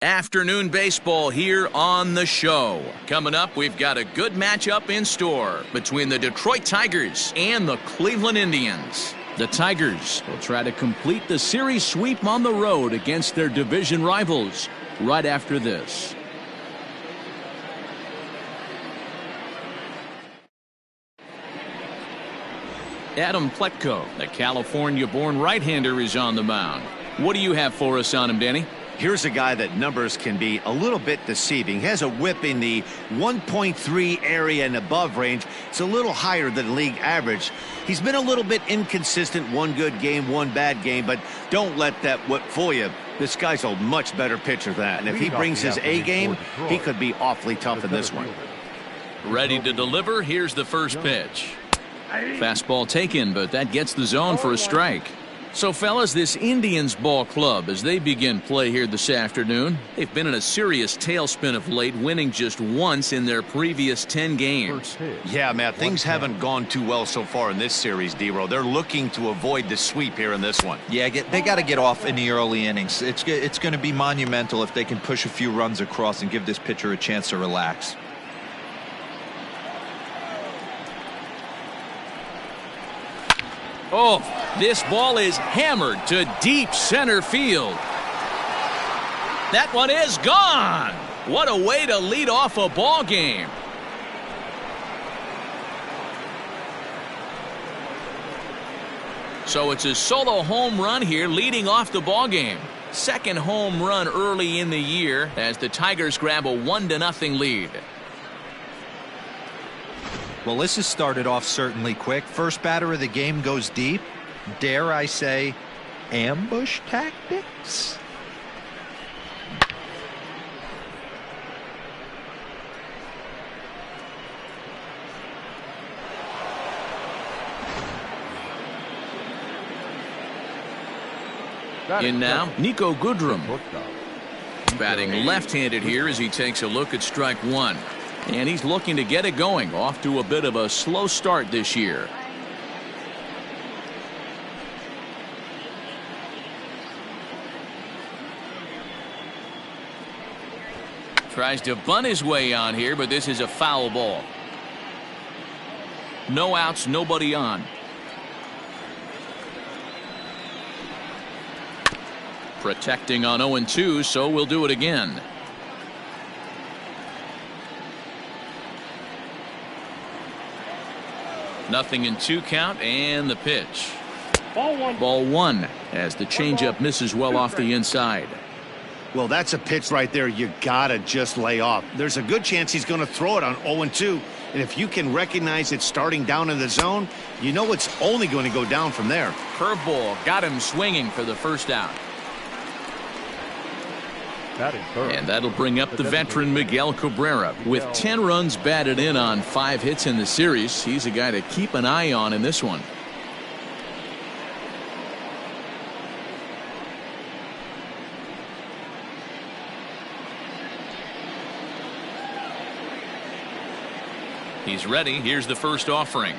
Afternoon baseball here on the show. Coming up, we've got a good matchup in store between the Detroit Tigers and the Cleveland Indians. The Tigers will try to complete the series sweep on the road against their division rivals right after this. Adam Plutko, the California-born right-hander, is on the mound. What do you have for us on him, Danny? Here's a guy that numbers can be a little bit deceiving. He has a whip in the 1.3 area and above range. It's a little higher than league average. He's been a little bit inconsistent. One good game, one bad game, but don't let that whip fool you. This guy's a much better pitcher than that. And if he brings his A game, he could be awfully tough in this one. Ready to deliver. Here's the first pitch. Fastball taken, but that gets the zone for a strike. So, fellas, this Indians ball club, as they begin play here this afternoon, they've been in a serious tailspin of late, winning just once in their previous 10 games. Yeah, Matt, things haven't gone too well so far in this series, D-Row. They're looking to avoid the sweep here in this one. Yeah, they got to get off in the early innings. It's going to be monumental if they can push a few runs across and give this pitcher a chance to relax. Oh, this ball is hammered to deep center field. That one is gone. What a way to lead off a ball game. So it's a solo home run here leading off the ball game. Second home run early in the year as the Tigers grab a 1-0 lead. Well, this has started off certainly quick. First batter of the game goes deep. Dare I say, ambush tactics? In now, Niko Goodrum. Batting left-handed here as he takes a look at strike one. And he's looking to get it going, off to a bit of a slow start this year. Tries to bunt his way on here, but this is a foul ball. No outs, nobody on. Protecting on 0-2, so we'll do it again. Nothing in 2 count, and the pitch. Ball one as the changeup misses well off the inside. Well, that's a pitch right there you gotta just lay off. There's a good chance he's going to throw it on 0-2, and if you can recognize it starting down in the zone, you know it's only going to go down from there. Curveball got him swinging for the first out. And that'll bring up the veteran Miguel Cabrera. With 10 runs batted in on 5 hits in the series, he's a guy to keep an eye on in this one. He's ready. Here's the first offering.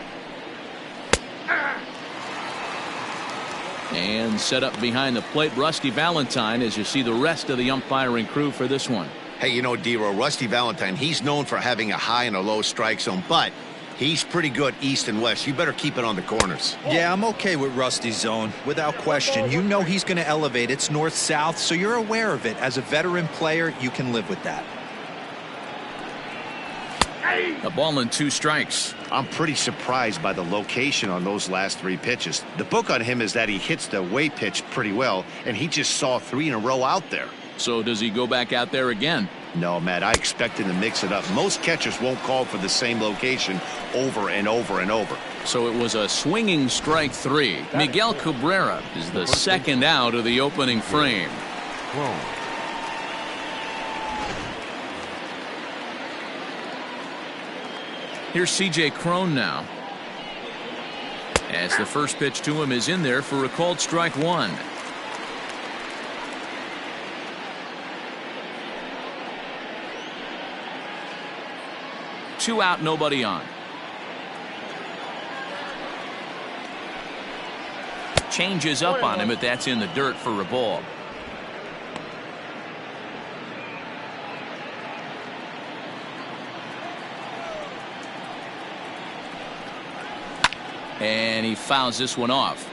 And set up behind the plate, Rusty Valentine, as you see the rest of the umpiring crew for this one. Hey, you know, D-Row, Rusty Valentine, he's known for having a high and a low strike zone, but he's pretty good east and west. You better keep it on the corners. Yeah, I'm okay with Rusty's zone, without question. You know he's going to elevate. It's north-south, so you're aware of it. As a veteran player, you can live with that. A ball and 2 strikes. I'm pretty surprised by the location on those last 3 pitches. The book on him is that he hits the way pitch pretty well, and he just saw 3 in a row out there. So does he go back out there again? No, Matt, I expect him to mix it up. Most catchers won't call for the same location over and over and over. So it was a swinging strike 3. Miguel Cabrera is the second out of the opening frame. Here's C.J. Cron now. As the first pitch to him is in there for a called strike 1. Two out, nobody on. Changes up on him, but that's in the dirt for a ball. And he fouls this one off.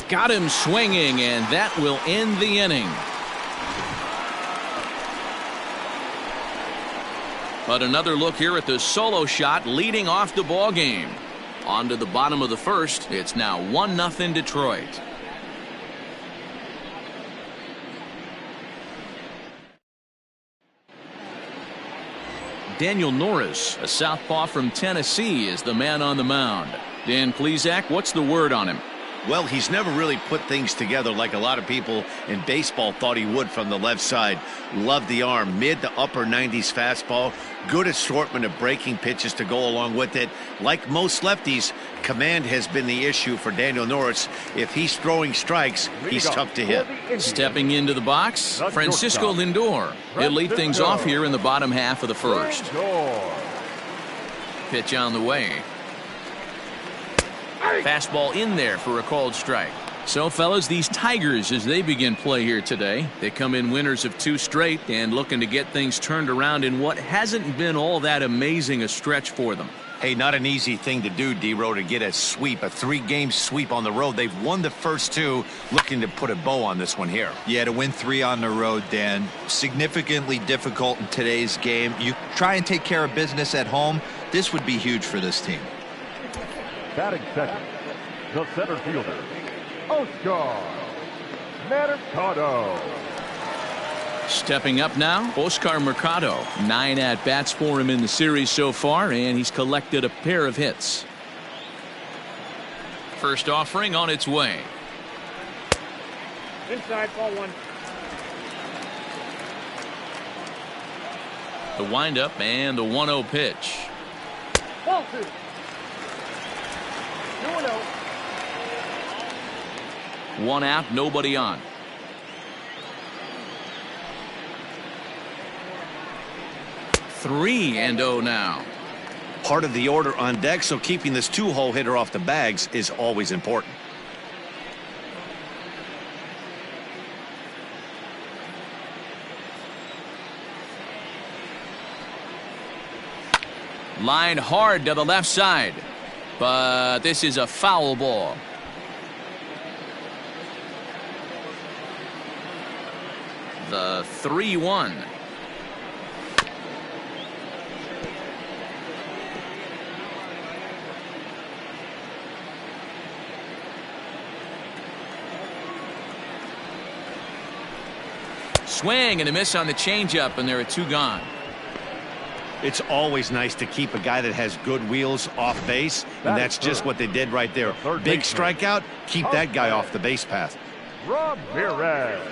Got him swinging, and that will end the inning. But another look here at the solo shot leading off the ball game. On to the bottom of the first. It's now 1-0 Detroit. Daniel Norris, a southpaw from Tennessee, is the man on the mound. Dan Plesac, what's the word on him? Well, he's never really put things together like a lot of people in baseball thought he would from the left side. Love the arm, mid to upper 90s fastball. Good assortment of breaking pitches to go along with it. Like most lefties, command has been the issue for Daniel Norris. If he's throwing strikes, he's tough to hit. Stepping into the box, Francisco Lindor. He'll lead things off here in the bottom half of the first. Pitch on the way. Fastball in there for a called strike. So, fellas, these Tigers, as they begin play here today, they come in winners of 2 straight and looking to get things turned around in what hasn't been all that amazing a stretch for them. Hey, not an easy thing to do, D-Row, to get a sweep, a 3-game sweep on the road. They've won the first 2, looking to put a bow on this one here. Yeah, to win 3 on the road, Dan, significantly difficult in today's game. You try and take care of business at home. This would be huge for this team. Batting second, the center fielder, Oscar Mercado. Stepping up now, Oscar Mercado. 9 at-bats for him in the series so far, and he's collected a pair of hits. First offering on its way. Inside, ball 1. The windup and the 1-0 pitch. Ball 2. 2-0. 1 out, nobody on. Three and 0 now. Part of the order on deck, so keeping this 2-hole hitter off the bags is always important. Line hard to the left side. But this is a foul ball. The 3-1. Swing and a miss on the changeup, and there are 2 gone. It's always nice to keep a guy that has good wheels off base, and that's just what they did right there. Big strikeout, keep that guy off the base path. Ramirez.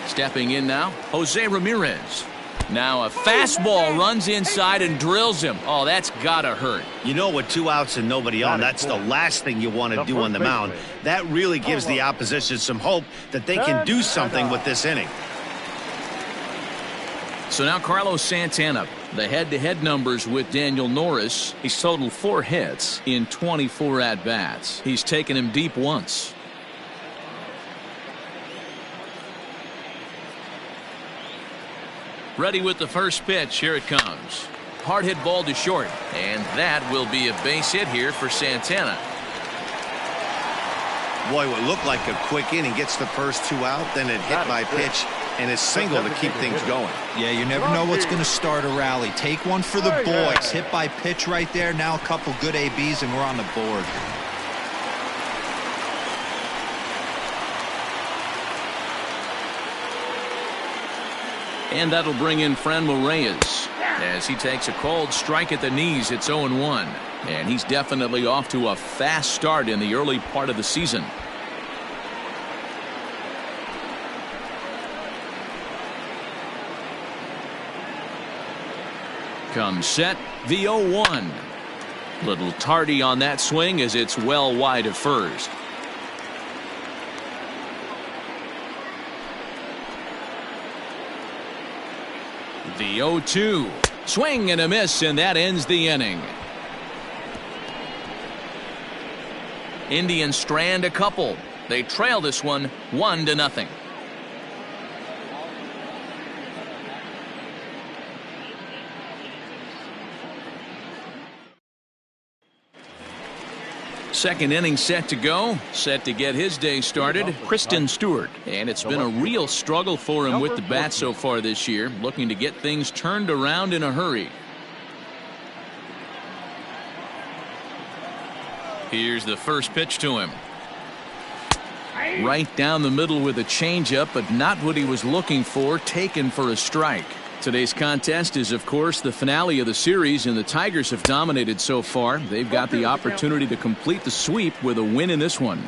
Stepping in now, Jose Ramirez. Now a fastball runs inside and drills him. Oh, that's gotta hurt. You know, with 2 outs and nobody on, that's the last thing you want to do on the mound. That really gives the opposition some hope that they can do something with this inning. So now Carlos Santana, the head-to-head numbers with Daniel Norris. He's totaled 4 hits in 24 at-bats. He's taken him deep once. Ready with the first pitch. Here it comes. Hard hit ball to short. And that will be a base hit here for Santana. Boy, what looked like a quick inning, gets the first 2 out, then a hit by pitch and a single to keep things going. Yeah, you never know what's going to start a rally. Take one for the boys. Hit by pitch right there. Now a couple good ABs and we're on the board. And that'll bring in Franmil Reyes as he takes a called strike at the knees. It's 0-1. And he's definitely off to a fast start in the early part of the season. Comes set, the 0-1. Little tardy on that swing as it's well wide of first. The 0-2. Swing and a miss, and that ends the inning. Indians strand a couple. They trail this one 1-0. Second inning set to go. Set to get his day started, Kristen Stewart. And it's been a real struggle for him with the bat so far this year, looking to get things turned around in a hurry. Here's the first pitch to him. Right down the middle with a changeup, but not what he was looking for, taken for a strike. Today's contest is, of course, the finale of the series, and the Tigers have dominated so far. They've got the opportunity to complete the sweep with a win in this one.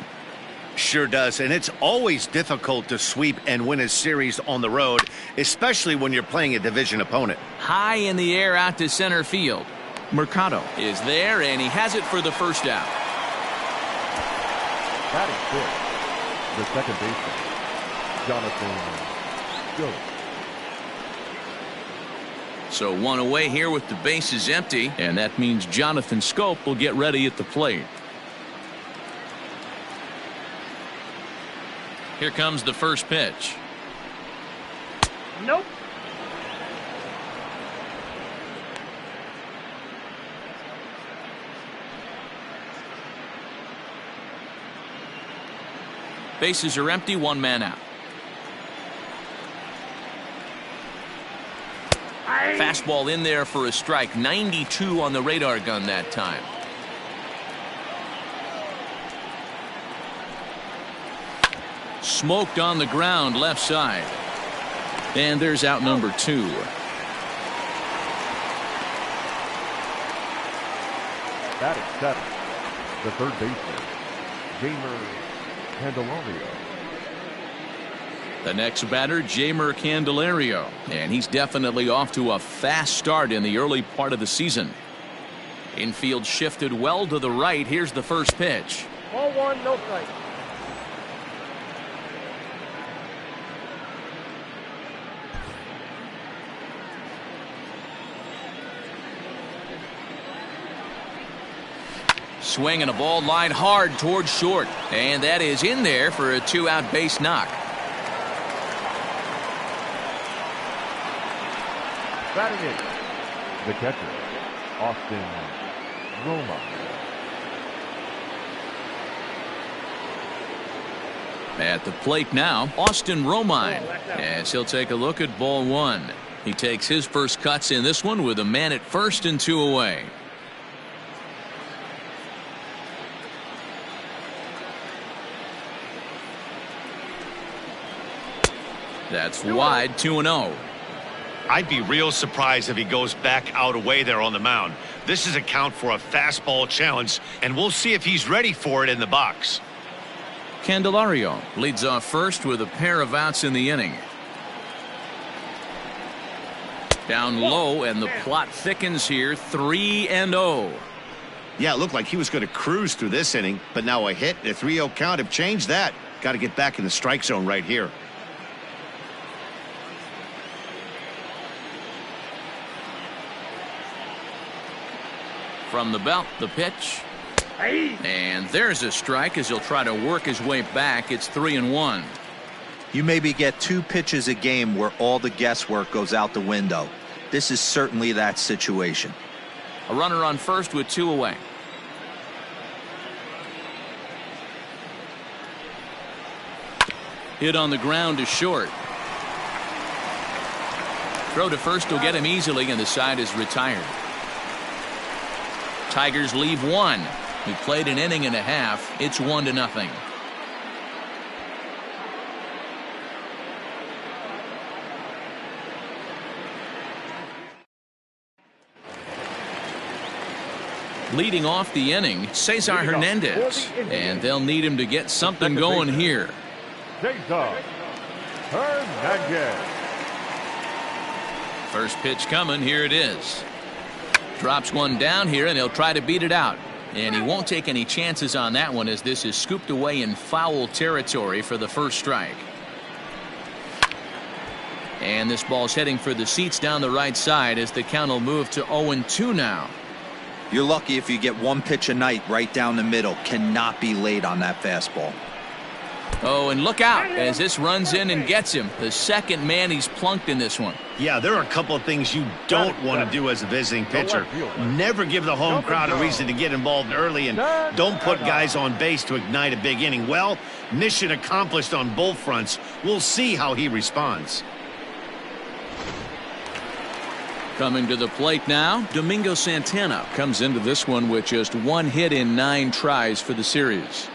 Sure does, and it's always difficult to sweep and win a series on the road, especially when you're playing a division opponent. High in the air out to center field. Mercado is there, and he has it for the first out. Batting fifth, the second baseman, Jonathan Schoop. So one away here with the bases empty, and that means Jonathan Schoop will get ready at the plate. Here comes the first pitch. Nope. Bases are empty, one man out. Fastball in there for a strike. 92 on the radar gun that time. Smoked on the ground left side. And there's out number 2. Batting seventh, the third baseman, Jeimer Candelario. The next batter, Jeimer Candelario, and he's definitely off to a fast start in the early part of the season. Infield shifted well to the right. Here's the first pitch. Ball one, no strike. Swing and a ball line hard towards short, and that is in there for a 2-out base knock. Batting eighth, the catcher, Austin Roma. At the plate now, Austin Romine, as he'll take a look at ball one. He takes his first cuts in this one with a man at first and 2 away. That's wide, 2-0. I'd be real surprised if he goes back out away there on the mound. This is a count for a fastball challenge, and we'll see if he's ready for it in the box. Candelario leads off first with a pair of outs in the inning. Down low, and the plot thickens here, 3-0. Yeah, it looked like he was going to cruise through this inning, but now a hit, a 3-0 count have changed that. Got to get back in the strike zone right here. From the belt, the pitch. And there's a strike as he'll try to work his way back. It's 3-1. You maybe get 2 pitches a game where all the guesswork goes out the window. This is certainly that situation. A runner on first with 2 away. Hit on the ground to short. Throw to first will get him easily, and the side is retired. Tigers leave 1. We played an inning and a half. It's 1-0. Leading off the inning, Cesar Hernandez, and they'll need him to get something going here. Cesar Hernandez. First pitch coming. Here it is. Drops one down here, and he'll try to beat it out. And he won't take any chances on that one, as this is scooped away in foul territory for the first strike. And this ball's heading for the seats down the right side as the count will move to 0-2 now. You're lucky if you get one pitch a night right down the middle. Cannot be late on that fastball. Oh, and look out as this runs in and gets him. The second man he's plunked in this one. Yeah, there are a couple of things you don't want to do as a visiting pitcher. Never give the home crowd a reason to get involved early, and don't put guys on base to ignite a big inning. Well, mission accomplished on both fronts. We'll see how he responds. Coming to the plate now, Domingo Santana comes into this one with just 1 hit in 9 tries for the series.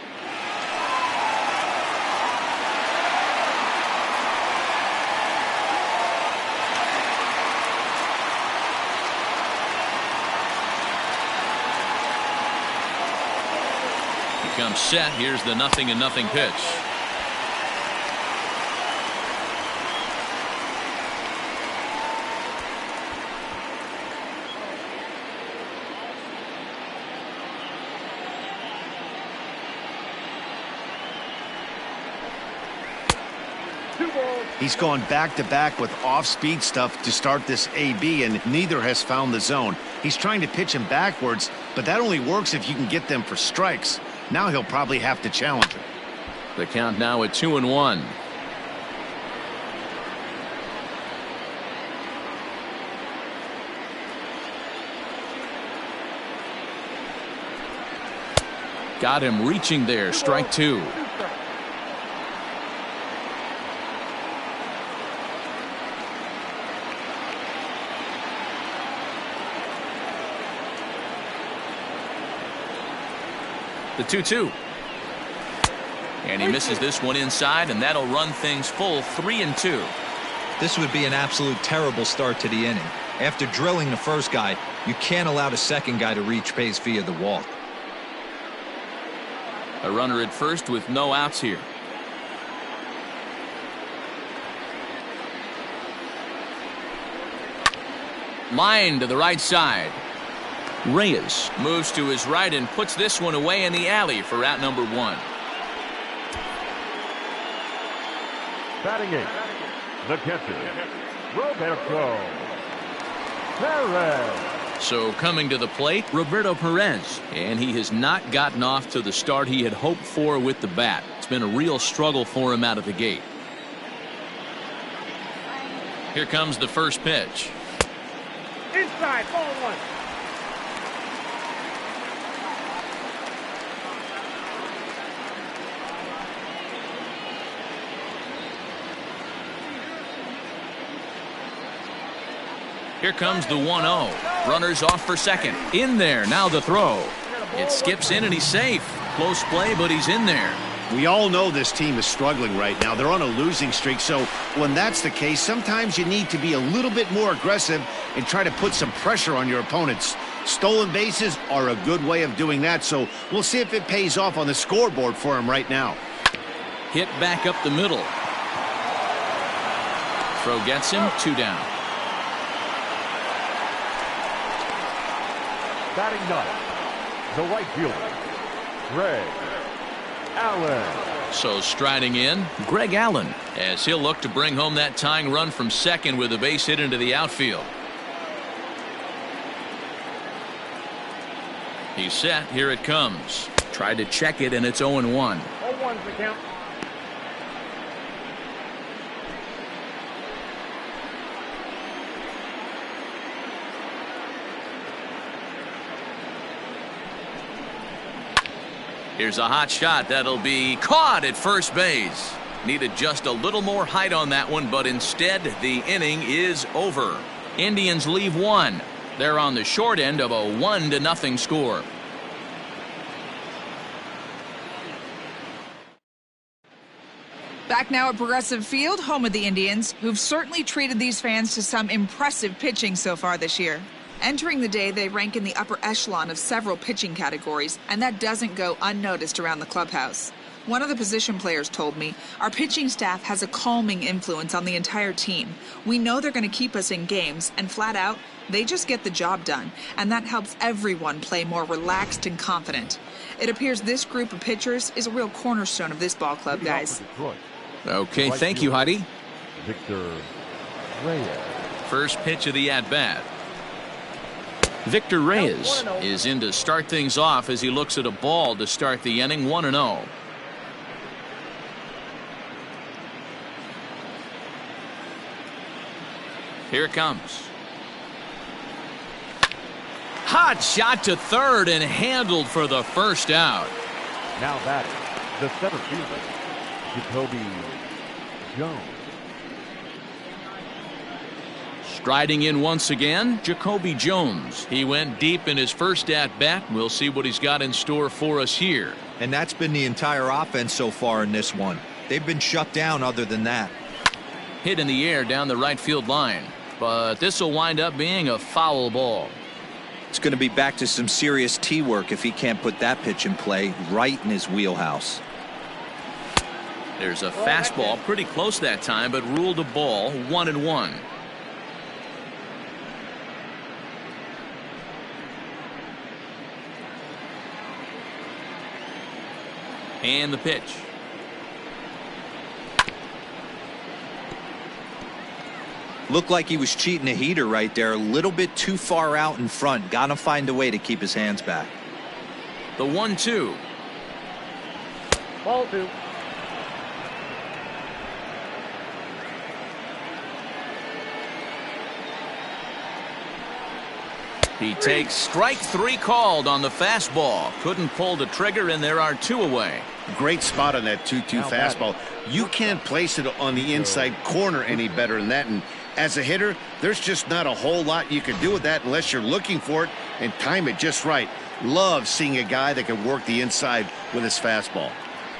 Comes set. Here's the 0-0 pitch. He's gone back-to-back with off-speed stuff to start this AB, and neither has found the zone. He's trying to pitch him backwards, but that only works if you can get them for strikes. Now he'll probably have to challenge him. The count now at 2-1. Got him reaching there. Strike 2. The 2-2. And he misses this one inside, and that'll run things full 3-2. This would be an absolute terrible start to the inning. After drilling the first guy, you can't allow the second guy to reach base via the walk. A runner at first with no outs here. Line to the right side. Reyes moves to his right and puts this one away in the alley for out number 1. Batting 8, the catcher, Roberto Perez. So coming to the plate, Roberto Perez, and he has not gotten off to the start he had hoped for with the bat. It's been a real struggle for him out of the gate. Here comes the first pitch. Inside, ball 1. Here comes the 1-0. Runners off for second. In there. Now the throw. It skips in and he's safe. Close play, but he's in there. We all know this team is struggling right now. They're on a losing streak, so when that's the case, sometimes you need to be a little bit more aggressive and try to put some pressure on your opponents. Stolen bases are a good way of doing that, so we'll see if it pays off on the scoreboard for him right now. Hit back up the middle. Throw gets him. 2 down. Batting 9, the right fielder, Greg Allen. So striding in, Greg Allen, as he'll look to bring home that tying run from second with a base hit into the outfield. He's set. Here it comes. Tried to check it, and it's 0-1. 0-1's the count. Here's a hot shot that'll be caught at first base. Needed just a little more height on that one, but instead the inning is over. Indians leave 1. They're on the short end of a 1-0 score. Back now at Progressive Field, home of the Indians, who've certainly treated these fans to some impressive pitching so far this year. Entering the day, they rank in the upper echelon of several pitching categories, and that doesn't go unnoticed around the clubhouse. One of the position players told me, our pitching staff has a calming influence on the entire team. We know they're going to keep us in games, and flat out, they just get the job done, and that helps everyone play more relaxed and confident. It appears this group of pitchers is a real cornerstone of this ball club, guys. Okay, thank you, Heidi. Victor Reyes. First pitch of the at-bat. Victor Reyes is in to start things off as he looks at a ball to start the inning. 1-0. Here it comes. Hot shot to third and handled for the first out. Now batting, the center fielder, Jacoby Jones. Striding in once again, Jacoby Jones. He went deep in his first at-bat. We'll see what he's got in store for us here. And that's been the entire offense so far in this one. They've been shut down other than that. Hit in the air down the right field line. But this will wind up being a foul ball. It's going to be back to some serious tee work if he can't put that pitch in play right in his wheelhouse. There's a fastball pretty close that time, but ruled a ball. 1-1. And the pitch. Looked like he was cheating a heater right there. A little bit too far out in front. Got to find a way to keep his hands back. The 1-2. Ball 2. He takes strike 3 called on the fastball. Couldn't pull the trigger, and there are 2 away. Great spot on that 2-2 fastball. You can't place it on the inside corner any better than that. And as a hitter, there's just not a whole lot you can do with that unless you're looking for it and time it just right. Love seeing a guy that can work the inside with his fastball.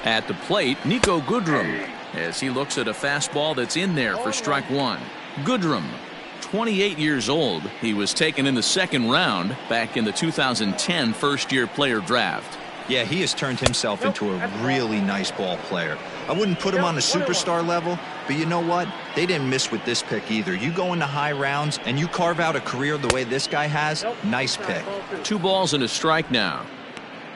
At the plate, Niko Goodrum, as he looks at a fastball that's in there for strike 1. Goodrum, 28 years old. He was taken in the second round back in the 2010 first-year player draft. Yeah, he has turned himself into a really nice ball player. I wouldn't put him on a superstar level, but you know what? They didn't miss with this pick either. You go into high rounds and you carve out a career the way this guy has, nice pick. 2 balls and a strike now.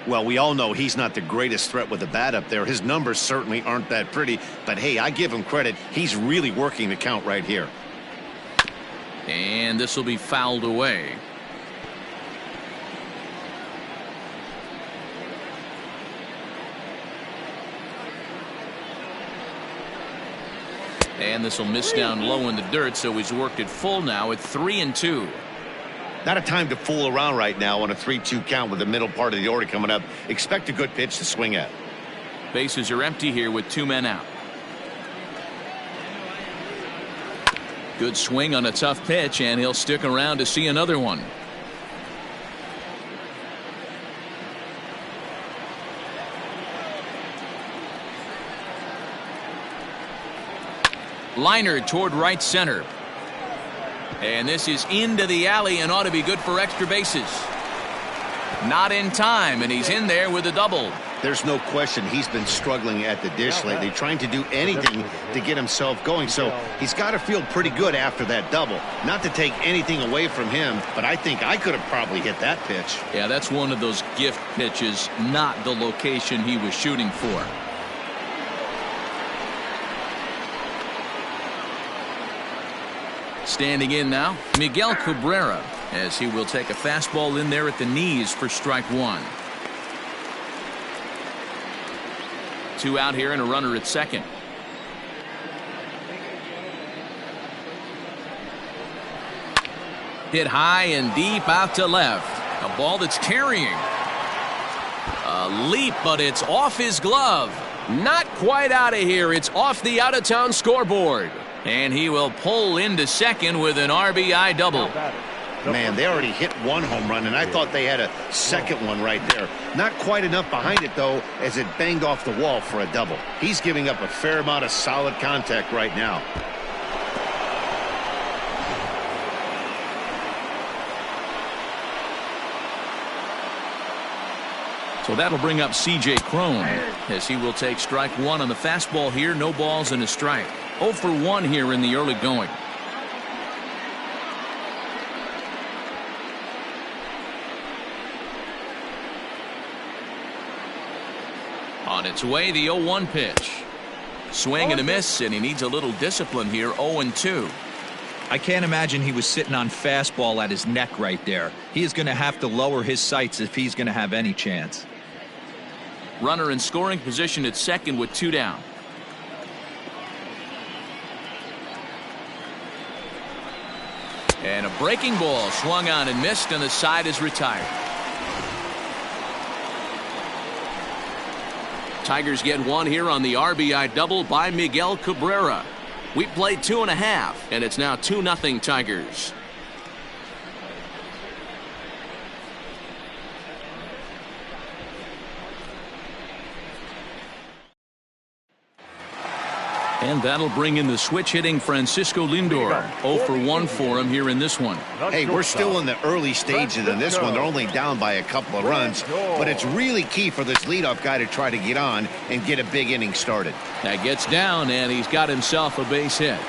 Well, we all know he's not the greatest threat with the bat up there. His numbers certainly aren't that pretty, but hey, I give him credit. He's really working the count right here. And this will be fouled away. And this will miss down low in the dirt, so he's worked it full now at 3-2. Not a time to fool around right now on a 3-2 count with the middle part of the order coming up. Expect a good pitch to swing at. Bases are empty here with 2 men out. Good swing on a tough pitch, and he'll stick around to see another one. Liner toward right center. And this is into the alley and ought to be good for extra bases. Not in time, and he's in there with a double. There's no question he's been struggling at the dish lately, trying to do anything to get himself going. So he's got to feel pretty good after that double. Not to take anything away from him, but I think I could have probably hit that pitch. Yeah, that's one of those gift pitches, not the location he was shooting for. Standing in now, Miguel Cabrera, as he will take a fastball in there at the knees for strike 1. 2 out here and a runner at second. Hit high and deep out to left. A ball that's carrying. A leap, but it's off his glove. Not quite out of here. It's off the out-of-town scoreboard. And he will pull into second with an RBI double. Man, they already hit 1 home run, and I thought they had a second one right there. Not quite enough behind it, though, as it banged off the wall for a double. He's giving up a fair amount of solid contact right now. So that'll bring up C.J. Cron, as he will take strike 1 on the fastball here. No balls and a strike. 0 for 1 here in the early going. On its way, the 0-1 pitch. Swing and a miss, and he needs a little discipline here. 0-2. I can't imagine he was sitting on fastball at his neck right there. He is going to have to lower his sights if he's going to have any chance. Runner in scoring position at second with 2 down. And a breaking ball swung on and missed, and the side is retired. Tigers get one here on the RBI double by Miguel Cabrera. We played 2.5, and it's now 2-0 Tigers. And that'll bring in the switch-hitting Francisco Lindor. 0 for 1 for him here in this one. Hey, we're still in the early stages in this one. They're only down by a couple of runs, but it's really key for this leadoff guy to try to get on and get a big inning started. That gets down, and he's got himself a base hit.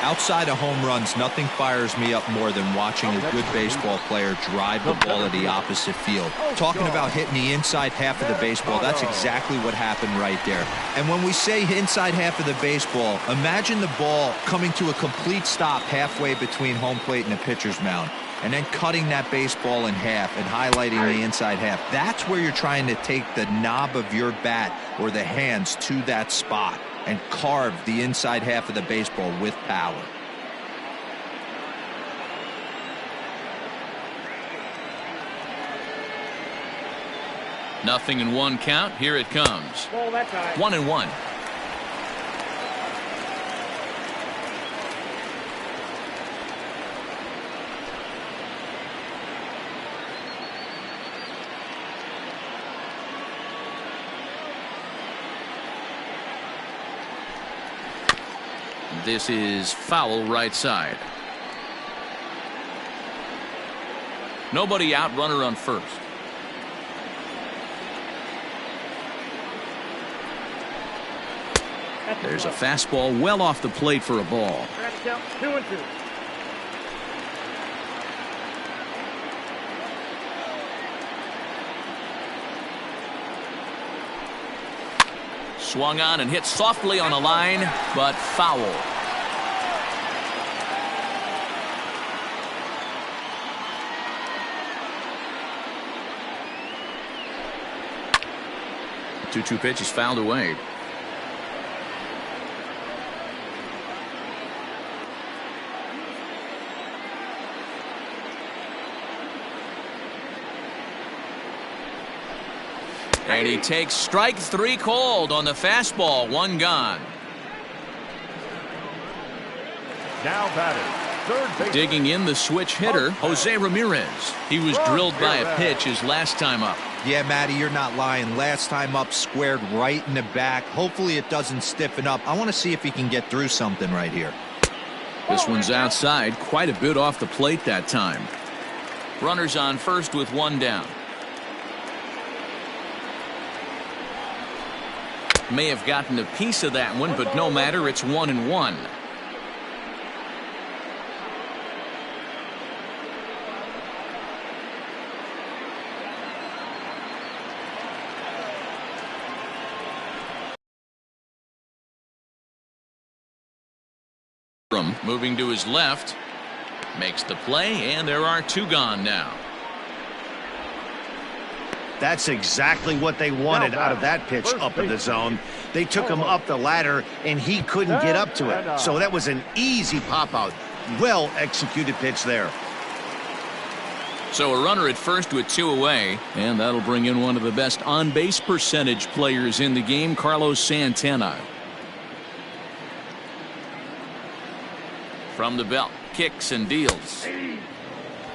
Outside of home runs, nothing fires me up more than watching a good baseball player drive the ball to the opposite field. Talking about hitting the inside half of the baseball, that's exactly what happened right there. And when we say inside half of the baseball, imagine the ball coming to a complete stop halfway between home plate and the pitcher's mound, and then cutting that baseball in half and highlighting the inside half. That's where you're trying to take the knob of your bat or the hands to that spot and carve the inside half of the baseball with power. Nothing in 1 count. Here it comes. 1-1. This is foul right side. Nobody out, runner on first. There's a fastball well off the plate for a ball. 2-2. Swung on and hit softly on a line, but foul. The 2-2 pitch is fouled away. And he takes strike 3 called on the fastball. 1 gone. Now batting, third base. Digging in the switch hitter, Jose Ramirez. He was drilled by a pitch his last time up. Yeah, Matty, you're not lying. Last time up, squared right in the back. Hopefully it doesn't stiffen up. I want to see if he can get through something right here. This one's outside, quite a bit off the plate that time. Runners on first with 1 down. May have gotten a piece of that one, but no matter, it's 1-1. Moving to his left, makes the play, and there are 2 gone now. That's exactly what they wanted out of that pitch up in the zone. They took him up the ladder, and he couldn't get up to it. So that was an easy pop-out. Well executed pitch there. So a runner at first with 2 away, and that'll bring in one of the best on-base percentage players in the game, Carlos Santana. From the belt, kicks and deals.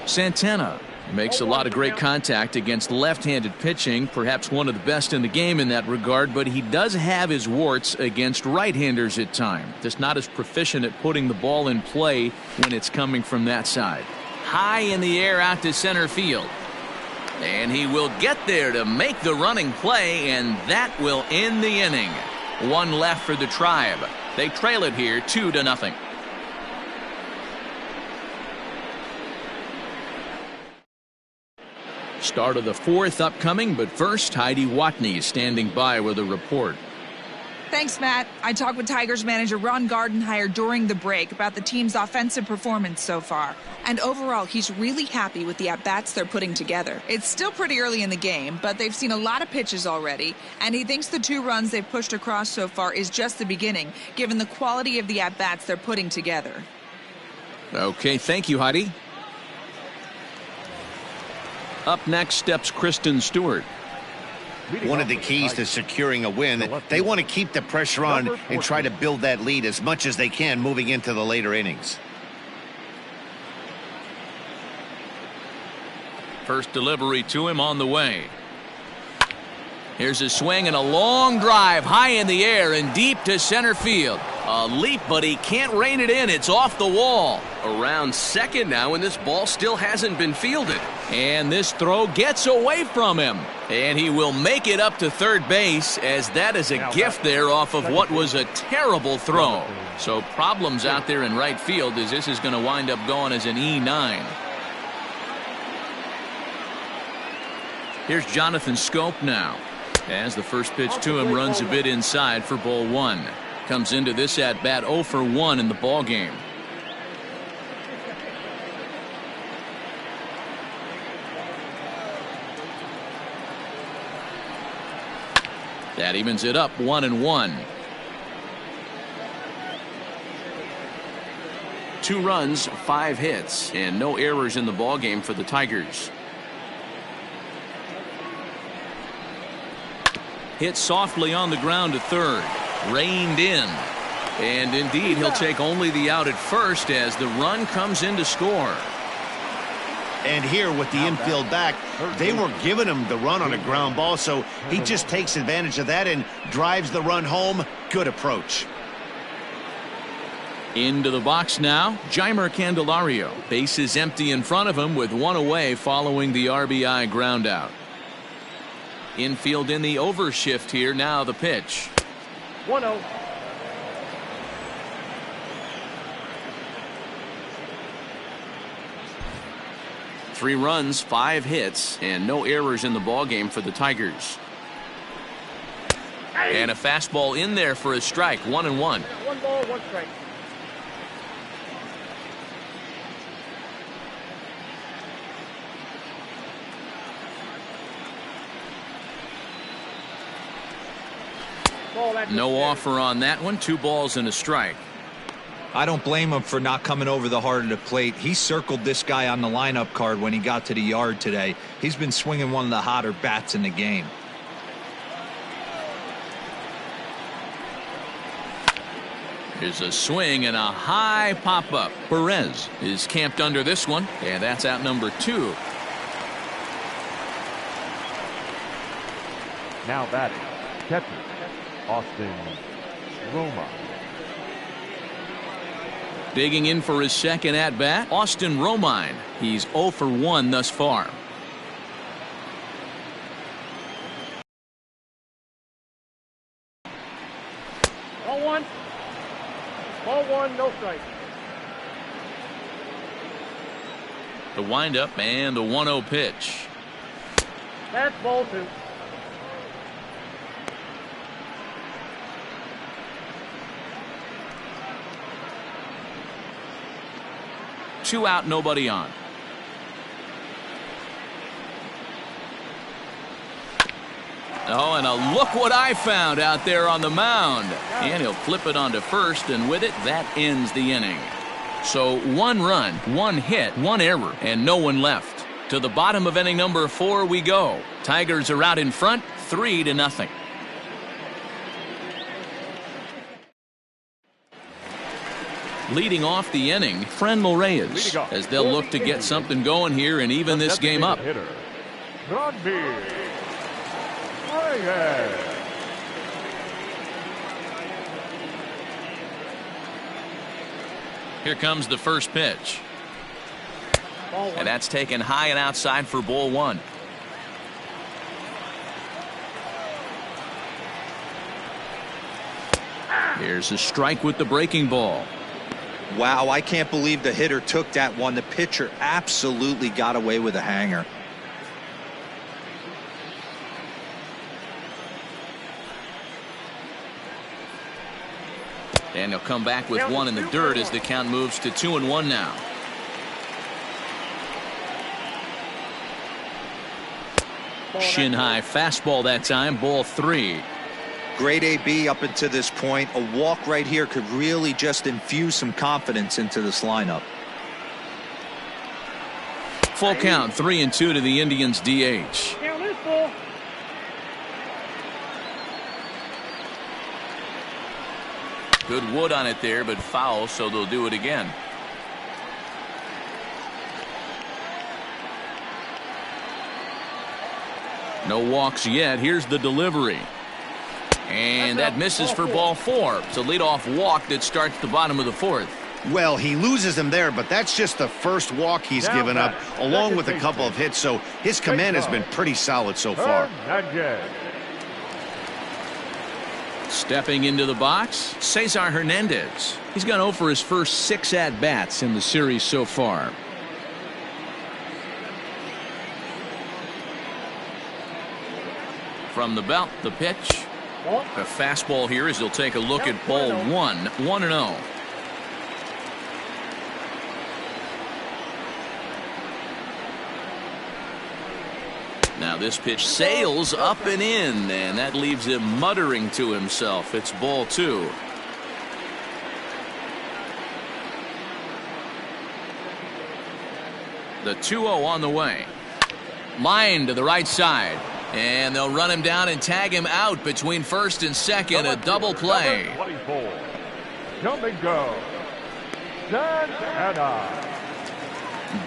Santana makes a lot of great contact against left-handed pitching, perhaps one of the best in the game in that regard, but he does have his warts against right-handers at times. Just not as proficient at putting the ball in play when it's coming from that side. High in the air out to center field. And he will get there to make the running play, and that will end the inning. 1 left for the Tribe. They trail it here 2-0. Start of the 4th upcoming, but first, Heidi Watney standing by with a report. Thanks, Matt. I talked with Tigers manager Ron Gardenhire during the break about the team's offensive performance so far. And overall, he's really happy with the at-bats they're putting together. It's still pretty early in the game, but they've seen a lot of pitches already, and he thinks the 2 runs they've pushed across so far is just the beginning, given the quality of the at-bats they're putting together. Okay, thank you, Heidi. Up next steps Kristen Stewart. One of the keys to securing a win, they want to keep the pressure on and try to build that lead as much as they can moving into the later innings. First delivery to him on the way. Here's a swing and a long drive high in the air and deep to center field. A leap, but he can't rein it in. It's off the wall. Around second now, and this ball still hasn't been fielded. And this throw gets away from him. And he will make it up to third base, as that is a gift there off of what was a terrible throw. So problems out there in right field, as this is going to wind up going as an E9. Here's Jonathan Scope now, as the first pitch to him runs a bit inside for ball 1. Comes into this at bat 0 for 1 in the ball game. That evens it up 1-1. 2 runs, 5 hits, and no errors in the ball game for the Tigers. Hit softly on the ground to third. Reined in. And indeed, he'll take only the out at first as the run comes in to score. And here with the infield back, they were giving him the run on a ground ball, so he just takes advantage of that and drives the run home. Good approach. Into the box now, Jeimer Candelario. Base is empty in front of him with 1 away following the RBI ground out. Infield in the overshift here. Now the pitch. 1-0. Three runs, 5 hits, and no errors in the ball game for the Tigers. And a fastball in there for a strike. 1-1. 1 ball, 1 strike. No offer on that one. 2 balls and a strike. I don't blame him for not coming over the heart of the plate. He circled this guy on the lineup card when he got to the yard today. He's been swinging one of the hotter bats in the game. Here's a swing and a high pop-up. Perez is camped under this one, and that's out number 2. Now batting, catcher, Austin Romine. Digging in for his second at-bat, Austin Romine. He's 0 for 1 thus far. Ball 1. Ball 1, no strike. The windup and the 1-0 pitch. That's ball 2. Two out, nobody on. Oh, and a look what I found out there on the mound. And he'll flip it onto first, and with it, that ends the inning. So 1 run, 1 hit, 1 error, and no one left. To the bottom of inning number 4 we go. Tigers are out in front, 3-0. Leading off the inning, Franmil Reyes, as they'll look to get something going here and even this game up. Hitter, Rodney Reyes. Here comes the first pitch. And that's taken high and outside for ball 1. Here's a strike with the breaking ball. Wow, I can't believe the hitter took that one. The pitcher absolutely got away with a hanger. And he'll come back with one in the dirt as the count moves to 2-1 now. Shin high fastball that time, ball 3. Great AB up until this point. A walk right here could really just infuse some confidence into this lineup. Full count, 3-2 to the Indians DH. Good wood on it there, but foul, so they'll do it again. No walks yet. Here's the delivery. And that misses for ball 4. It's a leadoff walk that starts the bottom of the 4th. Well, he loses him there, but that's just the first walk he's given up, along with a couple of hits, so his command has been pretty solid so far. Stepping into the box, Cesar Hernandez. He's gone 0 for his first 6 at-bats in the series so far. From the belt, the pitch. A fastball here as he'll take a look at ball 1. 1-0. Now this pitch sails up and in, and that leaves him muttering to himself. It's ball 2. The 2-0 on the way. Line to the right side. And they'll run him down and tag him out between first and second. A double play. Come and go. Santana.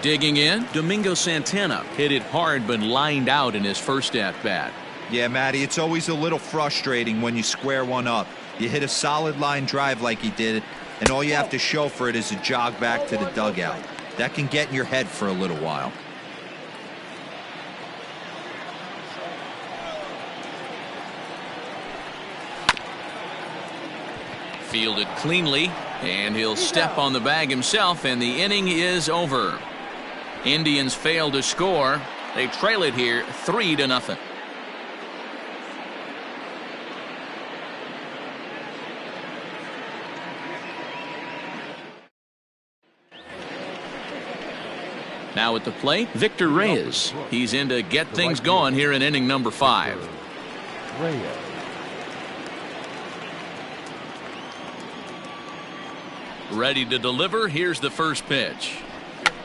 Digging in, Domingo Santana hit it hard but lined out in his first at-bat. Yeah, Matty, it's always a little frustrating when you square one up. You hit a solid line drive like he did, and all you have to show for it is a jog back to the dugout. That can get in your head for a little while. Fielded cleanly, and he'll step on the bag himself, and the inning is over. Indians fail to score. They trail it here 3-0. Now at the plate, Victor Reyes. He's in to get things going here in inning number 5. Reyes. Ready to deliver. Here's the first pitch.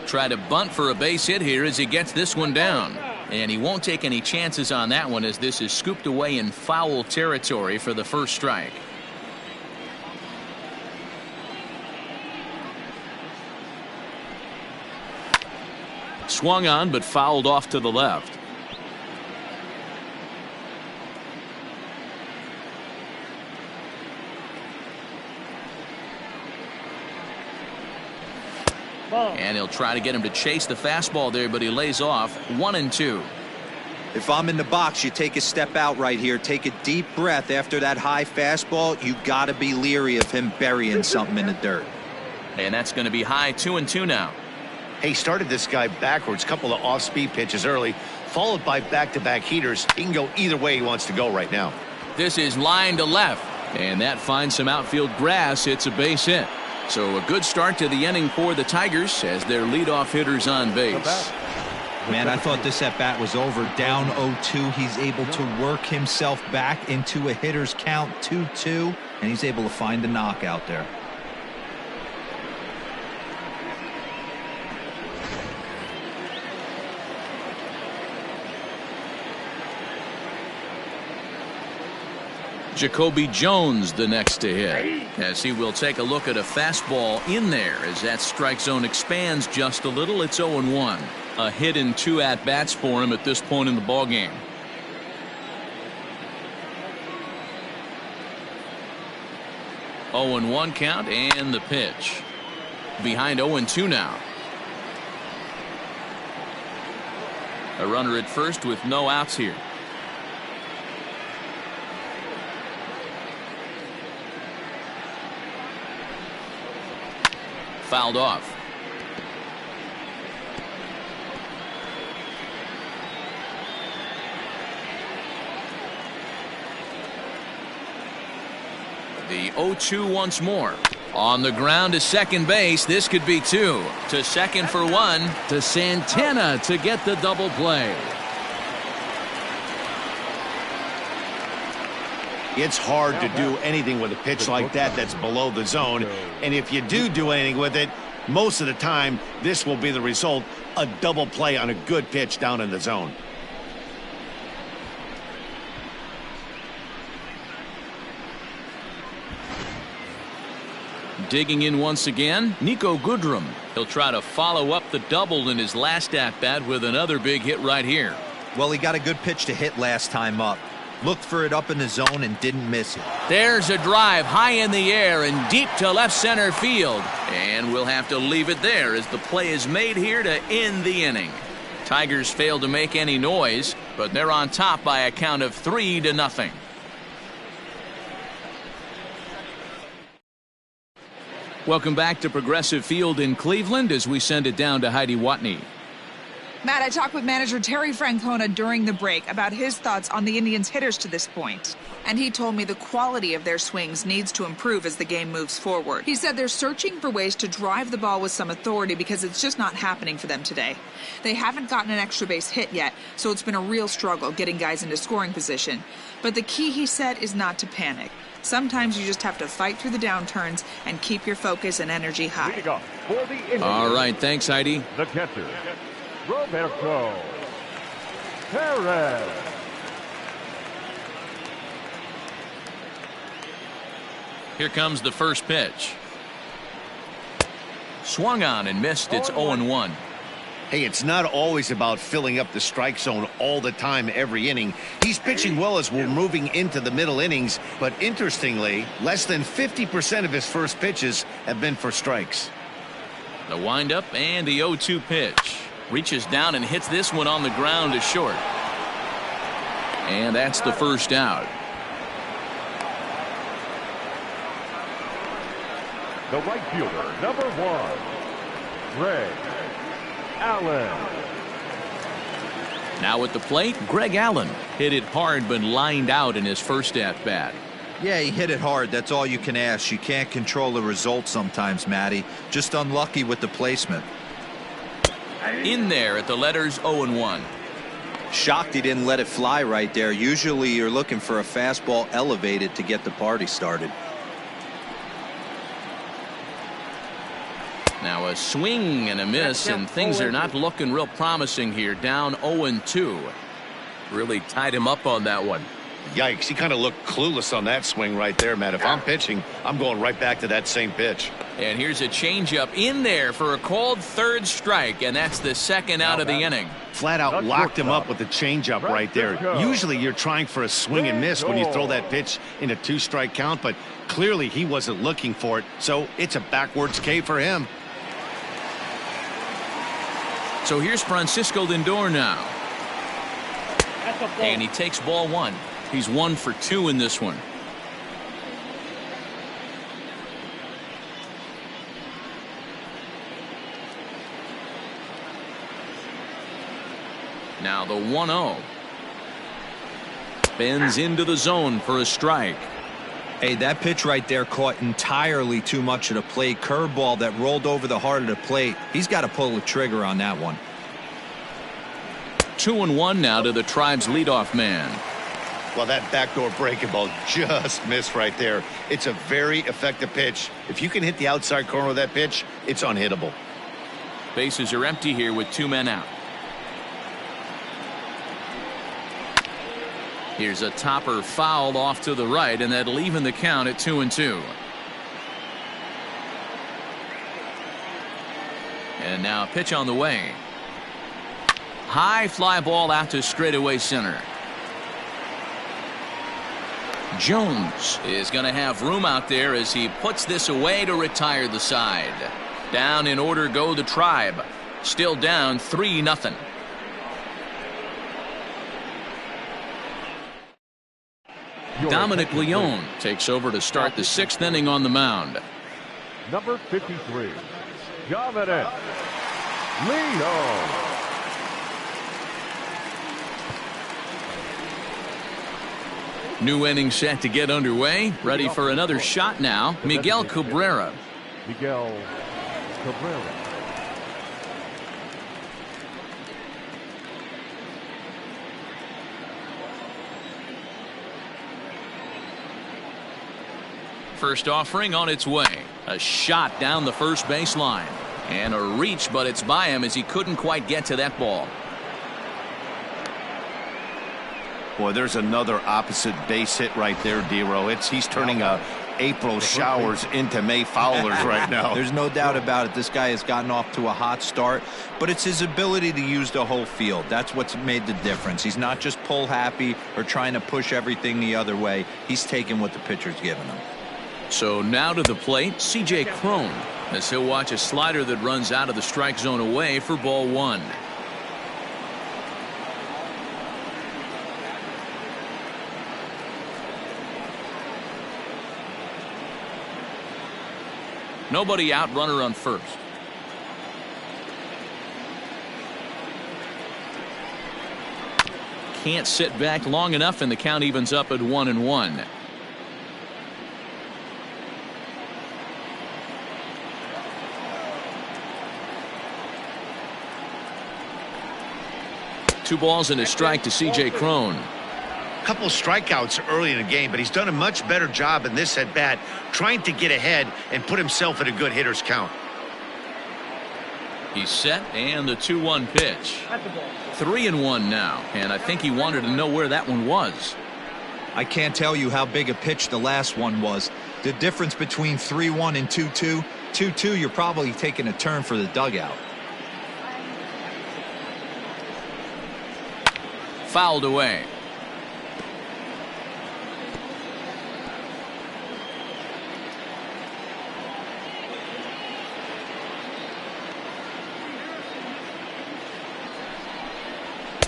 Try to bunt for a base hit here as he gets this one down. And he won't take any chances on that one as this is scooped away in foul territory for the first strike. Swung on but fouled off to the left. And he'll try to get him to chase the fastball there, but he lays off. 1-2. If I'm in the box, you take a step out right here. Take a deep breath after that high fastball. You got to be leery of him burying something in the dirt. And that's going to be high. 2-2 now. He started this guy backwards. Couple of off-speed pitches early, followed by back-to-back heaters. He can go either way he wants to go right now. This is line to left. And that finds some outfield grass. It's a base hit. So a good start to the inning for the Tigers as their leadoff hitters on base. Man, I thought this at-bat was over. Down 0-2. He's able to work himself back into a hitter's count 2-2, and he's able to find the knockout there. Jacoby Jones the next to hit, as he will take a look at a fastball in there as that strike zone expands just a little. It's 0-1. A hit in 2 at-bats for him at this point in the ballgame. Oh, 0-1 count and the pitch. Behind 0-2 now. A runner at first with no outs here. Fouled off. The 0-2 once more. On the ground to second base. This could be 2. To second for 1. To Santana to get the double play. It's hard to do anything with a pitch like that that's below the zone. And if you do anything with it, most of the time, this will be the result. A double play on a good pitch down in the zone. Digging in once again, Nico Goodrum. He'll try to follow up the double in his last at-bat with another big hit right here. Well, he got a good pitch to hit last time up. Looked for it up in the zone and didn't miss it. There's a drive high in the air and deep to left center field. And we'll have to leave it there as the play is made here to end the inning. Tigers failed to make any noise, but they're on top by a count of 3-0. Welcome back to Progressive Field in Cleveland as we send it down to Heidi Watney. Matt, I talked with manager Terry Francona during the break about his thoughts on the Indians' hitters to this point. And he told me the quality of their swings needs to improve as the game moves forward. He said they're searching for ways to drive the ball with some authority because it's just not happening for them today. They haven't gotten an extra base hit yet, so it's been a real struggle getting guys into scoring position. But the key, he said, is not to panic. Sometimes you just have to fight through the downturns and keep your focus and energy high. All right, thanks, Heidi. The catcher, Roberto Perez. Here comes the first pitch. Swung on and missed. It's 0-1. Hey, it's not always about filling up the strike zone all the time every inning. He's pitching well as we're moving into the middle innings, but interestingly, less than 50% of his first pitches have been for strikes. The windup and the 0-2 pitch. Reaches down and hits this one on the ground to short. And that's the first out. The right fielder, number 1, Greg Allen. Now at the plate, Greg Allen hit it hard but lined out in his first at-bat. Yeah, he hit it hard. That's all you can ask. You can't control the result sometimes, Matty. Just unlucky with the placement. In there at the letters 0-1. Shocked he didn't let it fly right there. Usually you're looking for a fastball elevated to get the party started. Now a swing and a miss, and things are not looking real promising here. Down 0-2. Really tied him up on that one. Yikes, he kind of looked clueless on that swing right there, Matt. If I'm pitching, I'm going right back to that same pitch. And here's a changeup in there for a called third strike, and that's the second out of the inning. Flat out locked him up with the changeup right there. Usually you're trying for a swing and miss when you throw that pitch in a 2-strike count, but clearly he wasn't looking for it, so it's a backwards K for him. So here's Francisco Lindor now. And he takes ball 1. He's 1 for 2 in this one. Now the 1-0. Bends into the zone for a strike. Hey, that pitch right there caught entirely too much of the plate. Curveball that rolled over the heart of the plate. He's got to pull the trigger on that one. 2-1 now to the Tribe's leadoff man. Well, that backdoor breaking ball just missed right there. It's a very effective pitch. If you can hit the outside corner of that pitch, it's unhittable. Bases are empty here with 2 men out. Here's a topper fouled off to the right, and that'll even the count at 2-2. And now a pitch on the way. High fly ball out to straightaway center. Jones is going to have room out there as he puts this away to retire the side. Down in order go the Tribe. Still down 3-0. Dominic Leone takes over to start the 6th inning on the mound. Number 53, Dominic Leone. New inning set to get underway. Ready for another shot now. Miguel Cabrera. Miguel Cabrera. First offering on its way. A shot down the first baseline. And a reach, but it's by him as he couldn't quite get to that ball. Boy, there's another opposite base hit right there, D-Row. He's turning April showers into May foulers right now. There's no doubt about it. This guy has gotten off to a hot start, but it's his ability to use the whole field. That's what's made the difference. He's not just pull happy or trying to push everything the other way. He's taking what the pitcher's giving him. So now to the plate, C.J. Cron, as he'll watch a slider that runs out of the strike zone away for ball one. Nobody out, runner on first. Can't sit back long enough, and the count evens up at 1-1. Two balls and a strike to C.J. Cron. Couple strikeouts early in the game, but he's done a much better job in this at bat, trying to get ahead and put himself at a good hitter's count. He's set, and the 2-1 pitch. 3-1 now, and I think he wanted to know where that one was. I can't tell you how big a pitch the last one was. The difference between 3-1 and 2-2. 2-2, you're probably taking a turn for the dugout. Fouled away.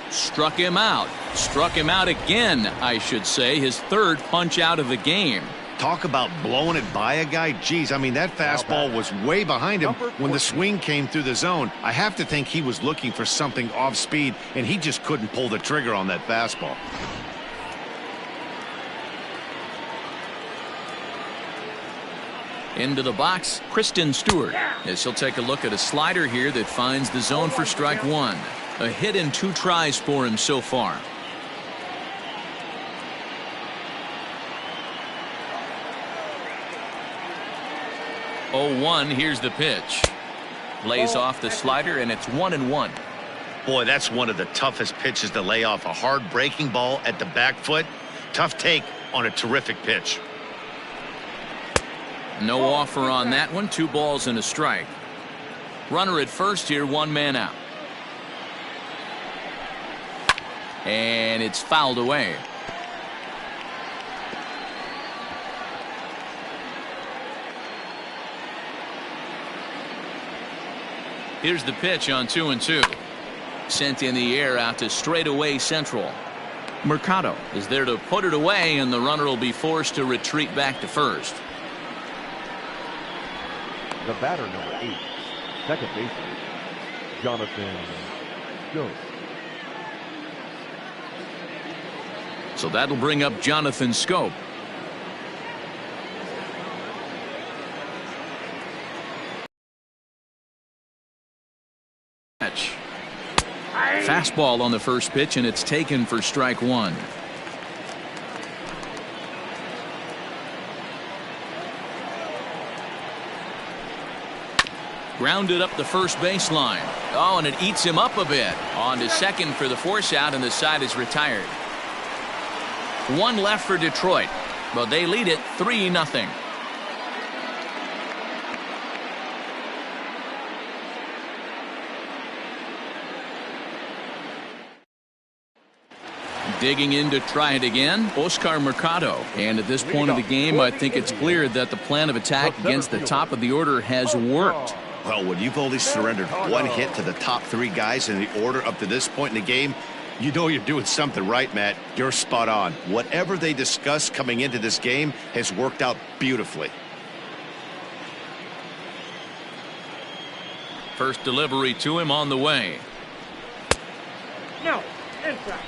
Struck him out. Struck him out again, I should say. His third punch out of the game. Talk about blowing it by a guy. Geez, I mean, that fastball was way behind him when the swing came through the zone. I have to think he was looking for something off speed, and he just couldn't pull the trigger on that fastball. Into the box, Kristen Stewart, as he'll take a look at a slider here that finds the zone for strike one. A hit in 2 tries for him so far. Oh, 1, here's the pitch. Lays off the slider, and it's 1-1. Boy, that's one of the toughest pitches to lay off. A hard breaking ball at the back foot. Tough take on a terrific pitch. No offer on that one. 2 balls and a strike. Runner at first here, 1 man out. And it's fouled away. Here's the pitch on 2-2. Sent in the air out to straightaway central. Mercado is there to put it away, and the runner will be forced to retreat back to first. The batter, number 8, second baseman, Jonathan Schoop. So that'll bring up Jonathan Schoop. Fastball on the first pitch, and it's taken for strike one. Grounded up the first baseline. Oh, and it eats him up a bit. On to second for the force out, and the side is retired. 1 left for Detroit, but they lead it 3-0. Digging in to try it again, Oscar Mercado. And at this point of the game, I think it's clear that the plan of attack against the top of the order has worked. Well, when you've only surrendered 1 hit to the top 3 guys in the order up to this point in the game, you know you're doing something right, Matt. You're spot on. Whatever they discussed coming into this game has worked out beautifully. First delivery to him on the way. No, inside.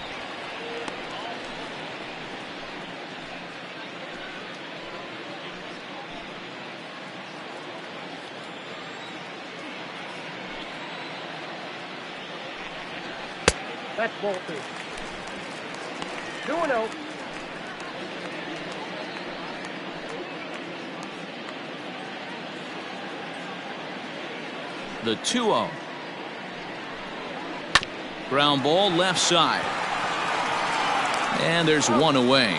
That's ball 2. 2-0. The 2-0. Ground ball left side. And there's one away.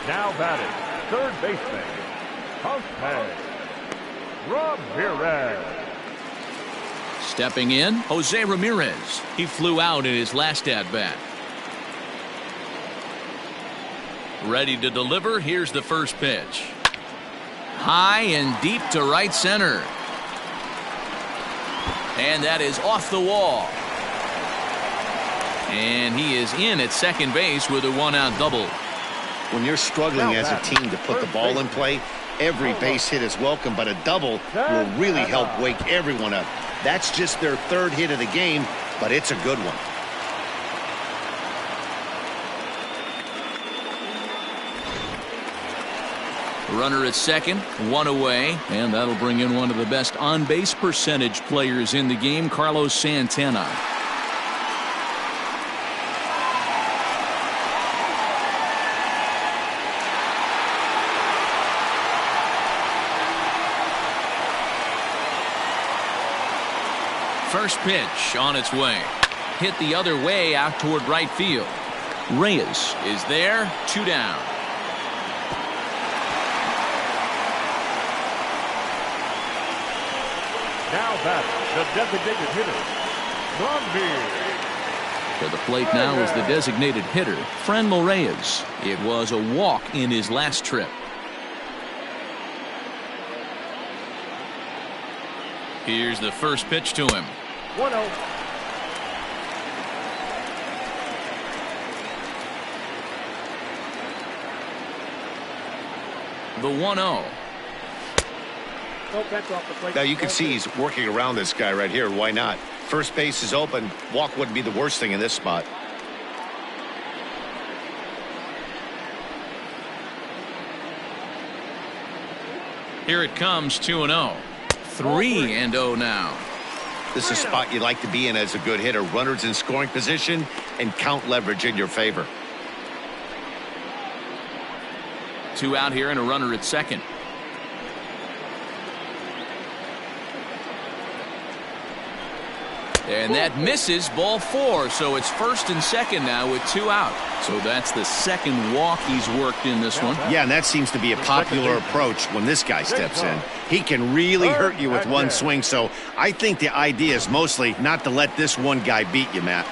Now batting, third baseman, Jose Ramirez. Stepping in, Jose Ramirez. He flew out in his last at-bat. Ready to deliver. Here's the first pitch. High and deep to right center. And that is off the wall. And he is in at second base with a one-out double. When you're struggling as a team to put the ball in play, every base hit is welcome, but a double will really help wake everyone up. That's just their third hit of the game, but it's a good one. Runner at second, one away, and that'll bring in one of the best on-base percentage players in the game, Carlos Santana. First pitch on its way. Hit the other way out toward right field. Reyes is there, 2 down. Now batting, the designated hitter, Franmil. To the plate now is the designated hitter, Franmil Reyes. It was a walk in his last trip. Here's the first pitch to him. 1-0. The 1-0. Now you can see he's working around this guy right here. Why not? First base is open. Walk wouldn't be the worst thing in this spot. Here it comes, 2-0. 3-0 now. This is a spot you'd like to be in as a good hitter. Runners in scoring position and count leverage in your favor. 2 out here and a runner at second. And that misses, ball 4. So it's first and second now with 2 out. So that's the second walk he's worked in this one. Yeah, and that seems to be a popular approach when this guy steps in. He can really hurt you with one swing. So I think the idea is mostly not to let this one guy beat you, Matt.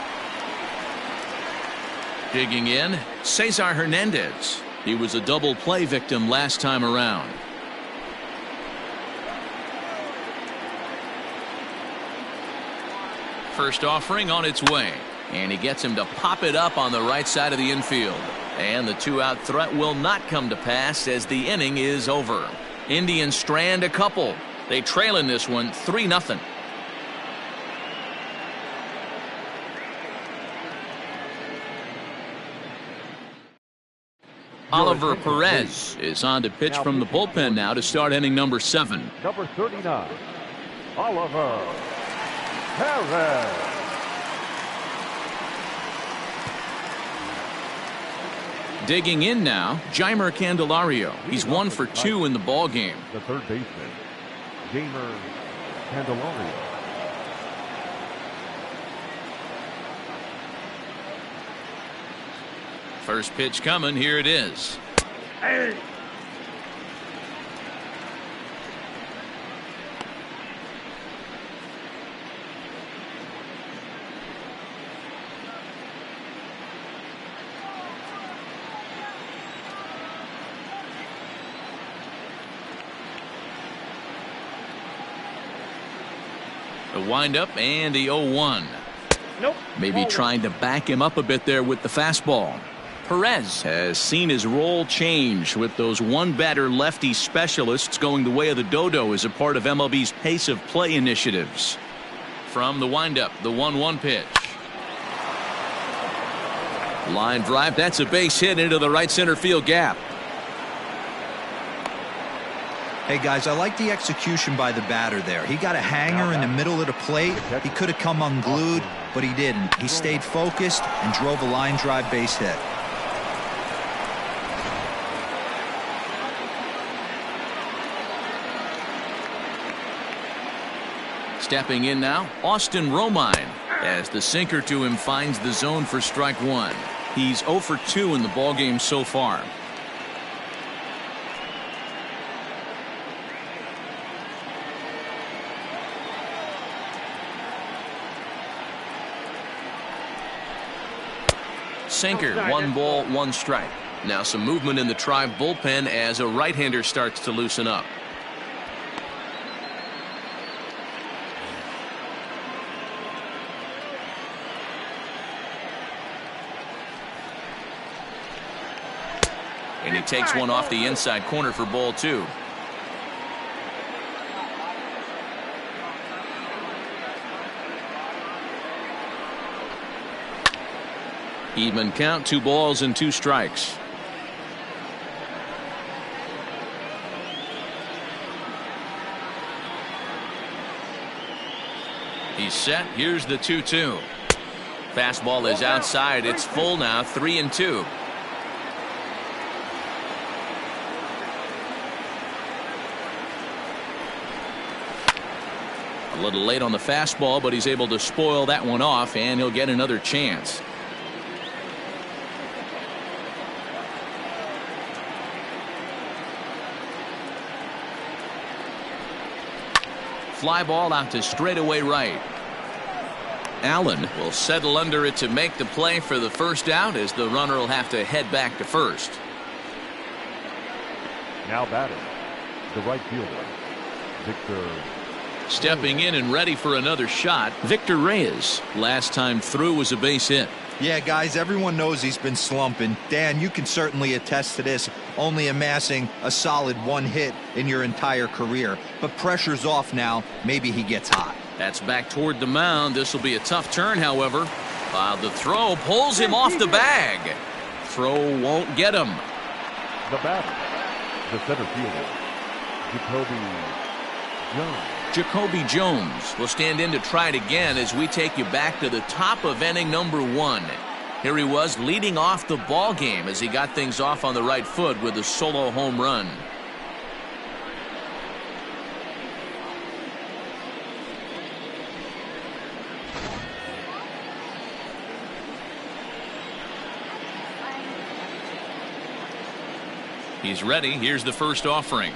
Digging in, Cesar Hernandez. He was a double play victim last time around. First offering on its way, and he gets him to pop it up on the right side of the infield. And the 2-out threat will not come to pass as the inning is over. Indians strand a couple. They trail in this one 3-0. Oliver Perez is on to pitch from the bullpen now to start inning number 7. Number 39, Oliver Perez. Digging in now, Jeimer Candelario. He's 1 for 2 in the ball game. The third baseman, Jeimer Candelario. First pitch coming. Here it is. Hey. The windup and the 0-1. Nope. Maybe trying to back him up a bit there with the fastball. Perez has seen his role change with those one-batter lefty specialists going the way of the dodo as a part of MLB's pace of play initiatives. From the windup, the 1-1 pitch. Line drive. That's a base hit into the right center field gap. Hey, guys, I like the execution by the batter there. He got a hanger in the middle of the plate. He could have come unglued, but he didn't. He stayed focused and drove a line drive base hit. Stepping in now, Austin Romine, as the sinker to him finds the zone for strike one. He's 0 for 2 in the ballgame so far. Sinker, 1 ball, 1 strike. Now some movement in the Tribe bullpen as a right-hander starts to loosen up. And he takes one off the inside corner for ball 2. Even count, 2 balls and 2 strikes. He's set. Here's the 2-2. Fastball is outside. It's full now, 3-2. A little late on the fastball, but he's able to spoil that one off, and he'll get another chance. Fly ball out to straightaway right. Allen will settle under it to make the play for the first out, as the runner will have to head back to first. Now batting, the right fielder, Victor. Stepping in and ready for another shot, Victor Reyes. Last time through was a base hit. Yeah, guys, everyone knows he's been slumping. Dan, you can certainly attest to this, only amassing a solid 1 hit in your entire career. But pressure's off now. Maybe he gets hot. That's back toward the mound. This will be a tough turn, however. The throw pulls him off the bag. Throw won't get him. The batter, the center fielder, Jacoby Jones. Jacoby Jones will stand in to try it again as we take you back to the top of inning number 1. Here he was leading off the ball game as he got things off on the right foot with a solo home run. He's ready. Here's the first offering.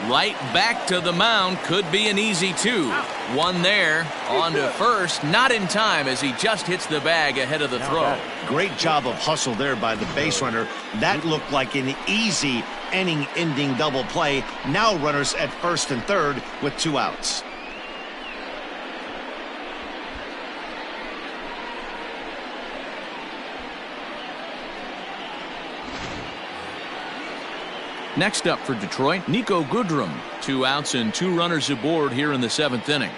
Right back to the mound. Could be an easy 2. 1 there. On to first. Not in time as he just hits the bag ahead of the throw. Great job of hustle there by the base runner. That looked like an easy inning-ending double play. Now runners at first and third with 2 outs. Next up for Detroit, Nico Goodrum. 2 outs and 2 runners aboard here in the 7th inning.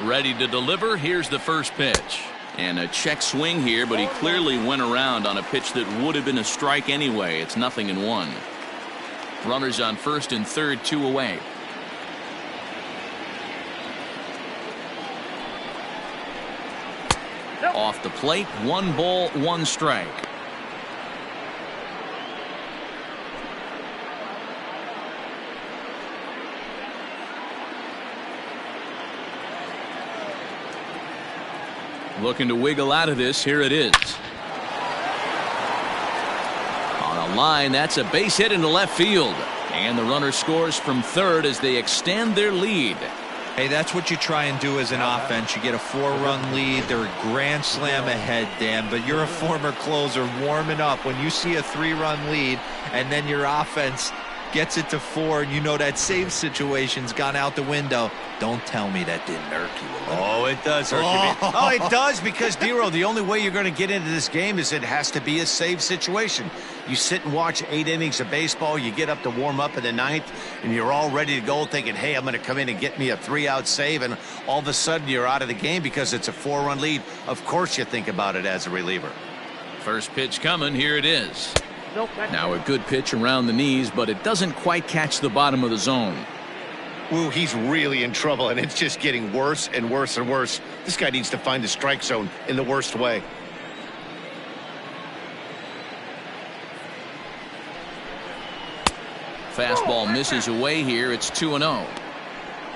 Ready to deliver. Here's the first pitch. And a check swing here, but he clearly went around on a pitch that would have been a strike anyway. It's 0-1. Runners on first and third, 2 away. Off the plate, 1 ball, 1 strike. Looking to wiggle out of this. Here it is. On a line, that's a base hit into left field. And the runner scores from third as they extend their lead. Hey, that's what you try and do as an offense. You get a 4-run lead. They're a grand slam ahead, Dan. But you're a former closer warming up. When you see a 3-run lead and then your offense Gets it to 4, and you know that save situation's gone out the window. Don't tell me that didn't irk you a little. Oh, it does hurt you. Oh, it does, because, Dero, the only way you're going to get into this game is it has to be a save situation. You sit and watch 8 innings of baseball, you get up to warm up in the 9th, and you're all ready to go thinking, hey, I'm going to come in and get me a 3-out save, and all of a sudden you're out of the game because it's a 4-run lead. Of course you think about it as a reliever. First pitch coming. Here it is. Nope, Now a good pitch around the knees, but it doesn't quite catch the bottom of the zone. Ooh, he's really in trouble, and it's just getting worse and worse and worse. This guy needs to find the strike zone in the worst way. Fastball misses away here. It's 2-0.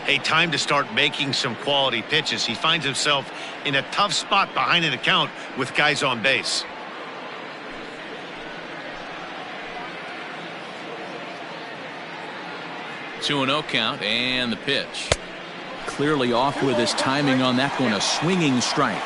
Hey, time to start making some quality pitches. He finds himself in a tough spot behind an account with guys on base. Two 2-0 count, and the pitch. Clearly off with his timing on that one. A swinging strike.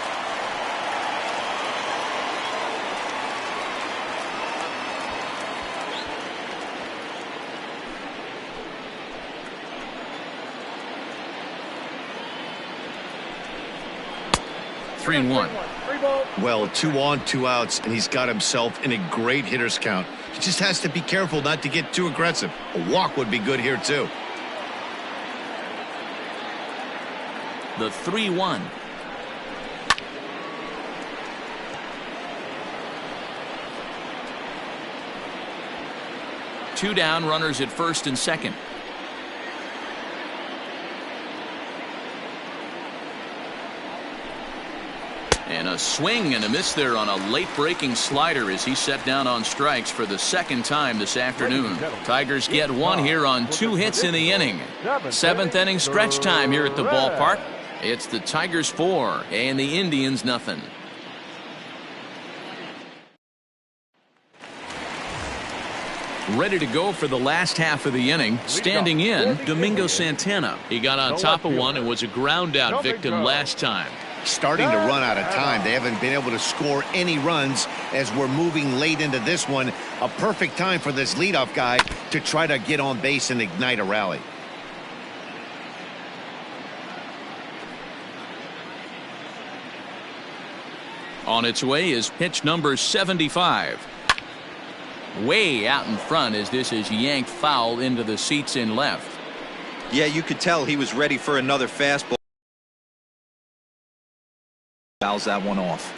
Three and one. Well, 2 on, 2 outs, and he's got himself in a great hitter's count. He just has to be careful not to get too aggressive. A walk would be good here, too. The 3-1. Two down, runners at first and second. And a swing and a miss there on a late breaking slider as he set down on strikes for the second time this afternoon. Tigers get one here on 2 hits in the inning. 7th inning stretch time here at the ballpark. It's the Tigers 4 and the Indians nothing. Ready to go for the last half of the inning. Standing in, Domingo Santana. He got on top of one and was a ground out victim last time. Starting to run out of time. They haven't been able to score any runs as we're moving late into this one. A perfect time for this leadoff guy to try to get on base and ignite a rally. On its way is pitch number 75. Way out in front as this is yanked foul into the seats in left. Yeah, you could tell he was ready for another fastball. Fouls that one off.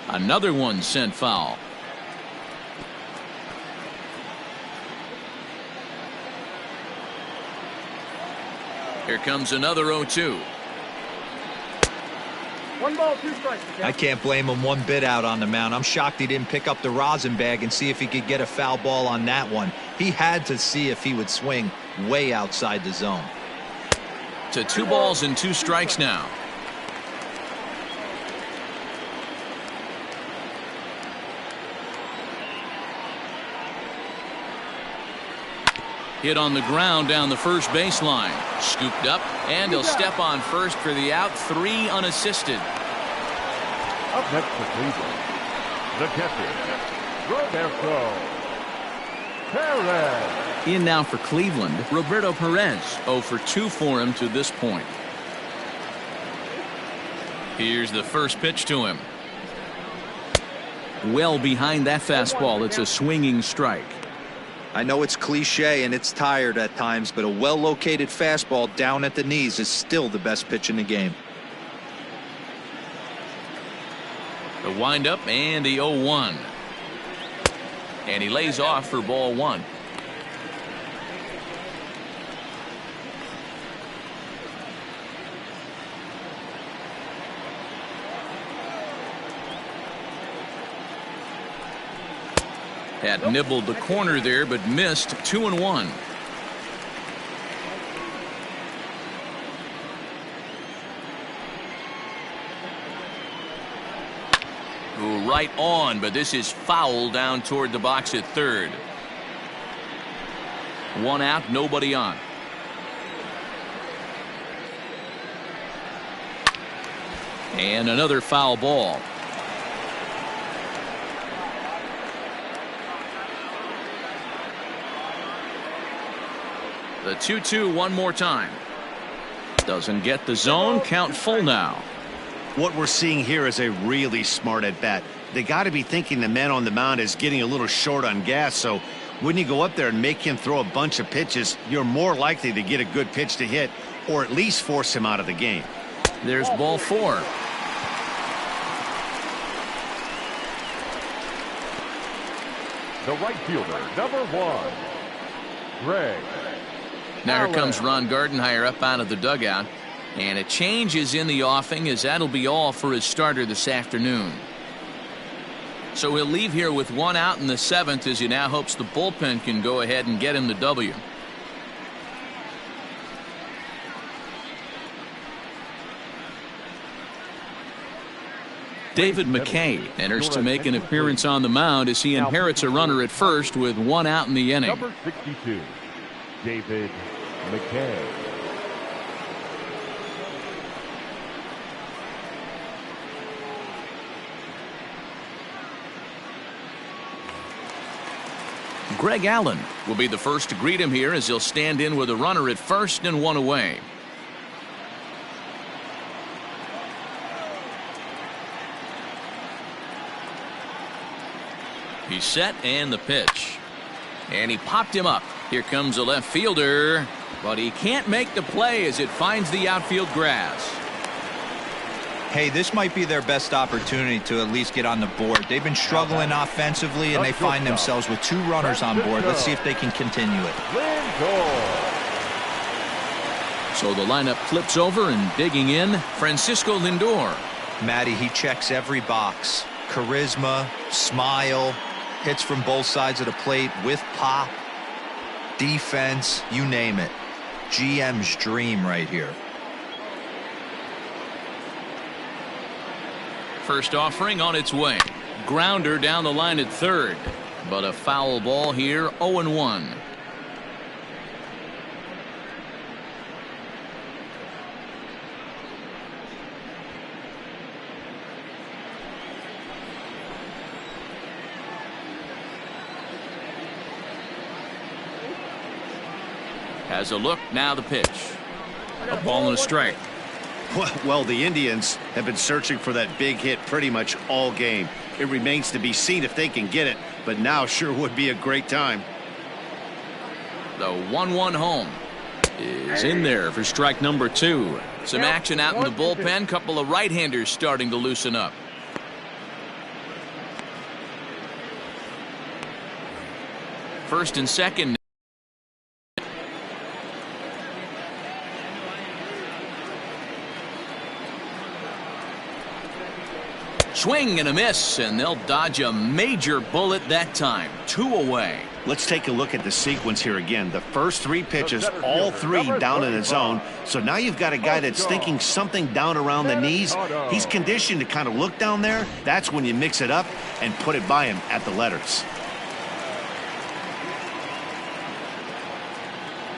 Another one sent foul. Here comes another 0-2. 1 ball, 2 strikes. I can't blame him one bit out on the mound. I'm shocked he didn't pick up the rosin bag and see if he could get a foul ball on that one. He had to see if he would swing way outside the zone. To 2 balls and 2 strikes now. Hit on the ground down the first baseline. Scooped up, and he'll step on first for the out. 3 unassisted. Up next for Cleveland, the catcher, Roberto Perez. In now for Cleveland, Roberto Perez. 0 for 2 for him to this point. Here's the first pitch to him. Well behind that fastball. It's a swinging strike. I know it's cliche and it's tired at times, but a well-located fastball down at the knees is still the best pitch in the game. The windup and the 0-1. And he lays off for ball 1. Had nibbled the corner there, but missed. 2-1. Ooh, right on, but this is foul down toward the box at third. 1 out, nobody on. And another foul ball. The 2-2 one more time. Doesn't get the zone. Count full now. What we're seeing here is a really smart at bat. They got to be thinking the man on the mound is getting a little short on gas, so when you go up there and make him throw a bunch of pitches, you're more likely to get a good pitch to hit or at least force him out of the game. There's ball 4. The right fielder, number 1, Greg. Now here comes Ron Gardenhire up out of the dugout. And a change is in the offing, as that'll be all for his starter this afternoon. So he'll leave here with 1 out in the 7th as he now hopes the bullpen can go ahead and get him the W. David McKay enters to make an appearance on the mound as he inherits a runner at first with 1 out in the inning. Number 62, David McKay. Greg Allen will be the first to greet him here as he'll stand in with a runner at first and 1 away. He's set and the pitch. And he popped him up. Here comes a left fielder, but he can't make the play as it finds the outfield grass. Hey, this might be their best opportunity to at least get on the board. They've been struggling offensively, and they find themselves with 2 runners on board. Let's see if they can continue it. So the lineup flips over, and digging in, Francisco Lindor. Matty, he checks every box. Charisma, smile, hits from both sides of the plate with pop, defense, you name it. GM's dream right here. First offering on its way. Grounder down the line at third. But a foul ball here, 0-1. Has a look, now the pitch. A ball and a strike. Well, the Indians have been searching for that big hit pretty much all game. It remains to be seen if they can get it, but now sure would be a great time. The 1-1 home is in there for strike number 2. Some action out in the bullpen. Couple of right-handers starting to loosen up. First and second. Swing and a miss, and they'll dodge a major bullet that time. 2 away. Let's take a look at the sequence here again. The first 3 pitches, all 3 down in the zone. So now you've got a guy that's thinking something down around the knees. He's conditioned to kind of look down there. That's when you mix it up and put it by him at the letters.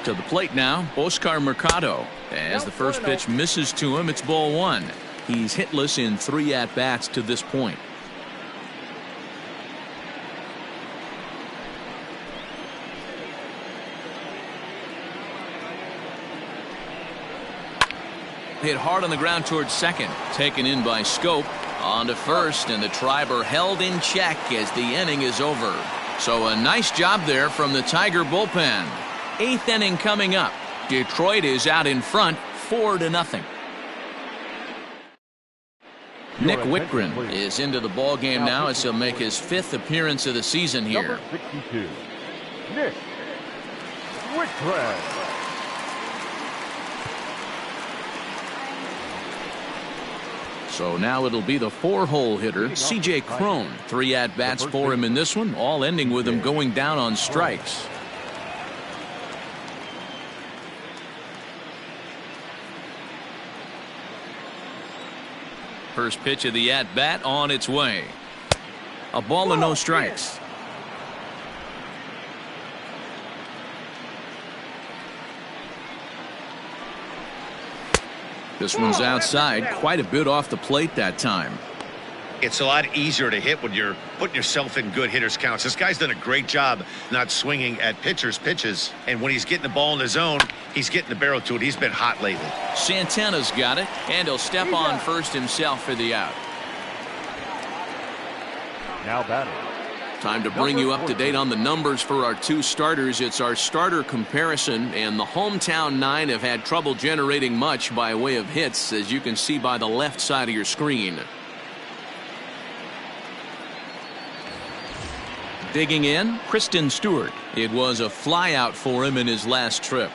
To the plate now, Oscar Mercado. As the first pitch misses to him, it's ball 1. He's hitless in 3 at-bats to this point. Hit hard on the ground towards second. Taken in by Scope. On to first, and the Triber held in check as the inning is over. So a nice job there from the Tiger bullpen. 8th inning coming up. Detroit is out in front, 4-0. Nick Whitgren is into the ball game now as he'll make his 5th appearance of the season here. Number 62, Nick Whitgren. So now it'll be the 4-hole hitter, C.J. Cron. 3 at-bats for him in this one, all ending with him going down on strikes. First pitch of the at-bat on its way. A ball and no strikes. This one's outside, quite a bit off the plate that time. It's a lot easier to hit when you're putting yourself in good hitter's counts. This guy's done a great job not swinging at pitchers' pitches. And when he's getting the ball in the zone, he's getting the barrel to it. He's been hot lately. Santana's got it, and he'll step on first himself for the out. Now batting. Time to bring you up to date on the numbers for our two starters. It's our starter comparison, and the hometown nine have had trouble generating much by way of hits, as you can see by the left side of your screen. Digging in, Kristen Stewart. It was a flyout for him in his last trip.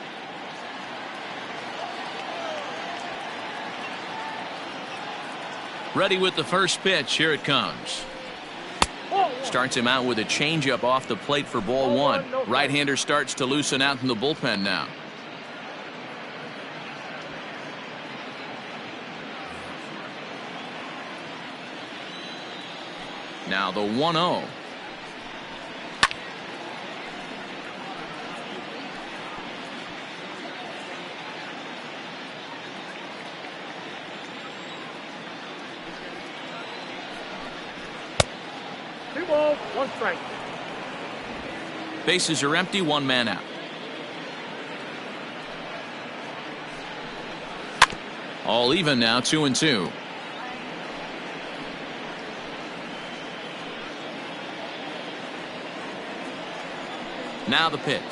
Ready with the first pitch. Here it comes. Starts him out with a changeup off the plate for ball one. Right-hander starts to loosen out in the bullpen now. Now the 1-0. Balls, one strike. Bases are empty, one man out. All even now, 2-2. Now the pitch.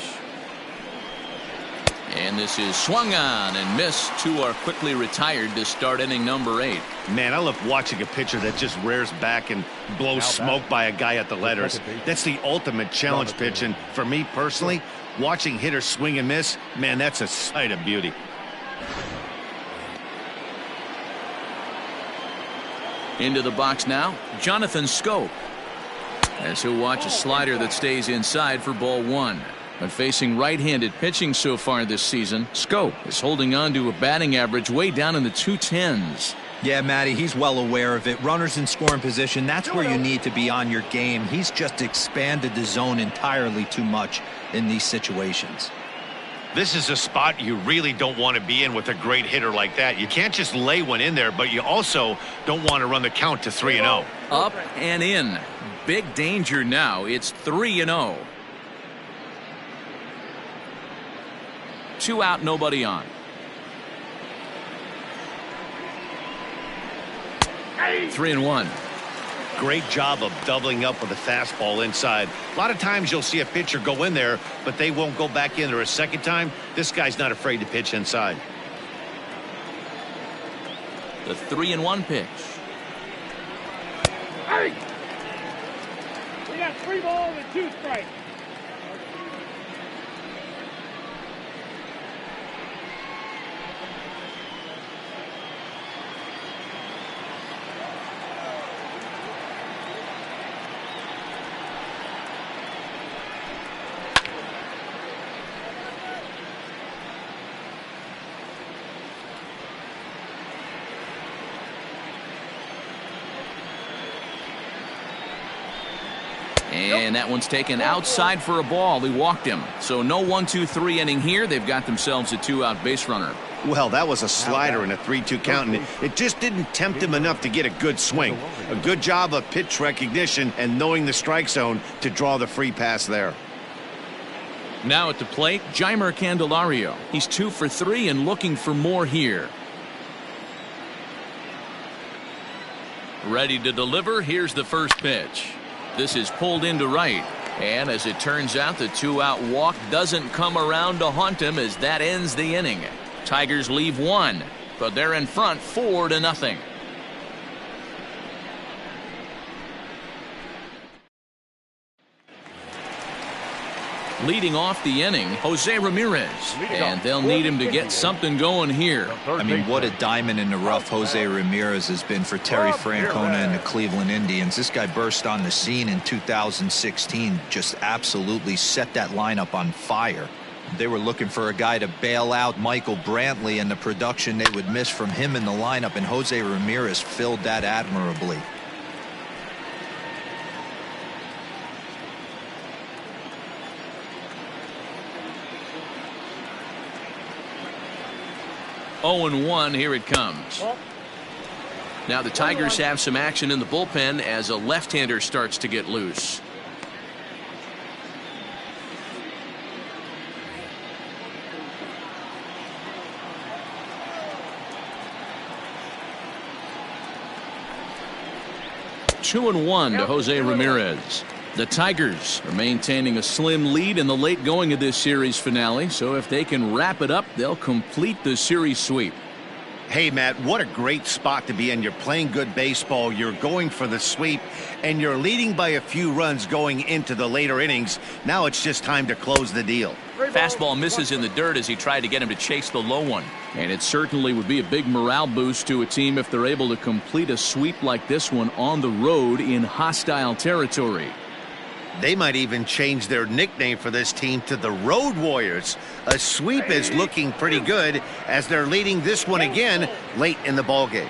And this is swung on and missed. Two are quickly retired to start inning number 8. Man, I love watching a pitcher that just rears back and blows smoke by a guy at the letters. That's the ultimate challenge pitch. And for me personally, watching hitters swing and miss, man, that's a sight of beauty. Into the box now, Jonathan Schoop. As he'll watch a slider that stays inside for ball one. But facing right-handed pitching so far this season, Schoop is holding on to a batting average way down in the 210s. Yeah, Matty, he's well aware of it. Runners in scoring position, that's where you need to be on your game. He's just expanded the zone entirely too much in these situations. This is a spot you really don't want to be in with a great hitter like that. You can't just lay one in there, but you also don't want to run the count to 3-0. Up and in. Big danger now. It's 3-0. 2 out, nobody on. 3-1. Great job of doubling up with a fastball inside. A lot of times you'll see a pitcher go in there, but they won't go back in there a second time. This guy's not afraid to pitch inside. The 3-1 pitch. Hey! We got 3 balls and 2 strikes. And that one's taken outside for a ball. He walked him. So no 1-2-3 inning here. They've got themselves a 2-out base runner. Well, that was a slider in a 3-2 count, and it just didn't tempt him enough to get a good swing. A good job of pitch recognition and knowing the strike zone to draw the free pass there. Now at the plate, Jeimer Candelario. He's 2 for 3 and looking for more here. Ready to deliver. Here's the first pitch. This is pulled into right. And as it turns out, the 2-out walk doesn't come around to haunt him as that ends the inning. Tigers leave 1, but they're in front 4-0. Leading off the inning, Jose Ramirez. And they'll need him to get something going here. I mean, what a diamond in the rough Jose Ramirez has been for Terry Francona and the Cleveland Indians. This guy burst on the scene in 2016, just absolutely set that lineup on fire. They were looking for a guy to bail out Michael Brantley and the production they would miss from him in the lineup, and Jose Ramirez filled that admirably. Oh, 0-1, here it comes. Now the Tigers have some action in the bullpen as a left-hander starts to get loose. Two and one to Jose Ramirez. The Tigers are maintaining a slim lead in the late going of this series finale, so if they can wrap it up, they'll complete the series sweep. Hey, Matt, what a great spot to be in. You're playing good baseball. You're going for the sweep, and you're leading by a few runs going into the later innings. Now it's just time to close the deal. Fastball misses in the dirt as he tried to get him to chase the low one. And it certainly would be a big morale boost to a team if they're able to complete a sweep like this one on the road in hostile territory. They might even change their nickname for this team to the Road Warriors. A sweep is looking pretty good as they're leading this one again late in the ballgame.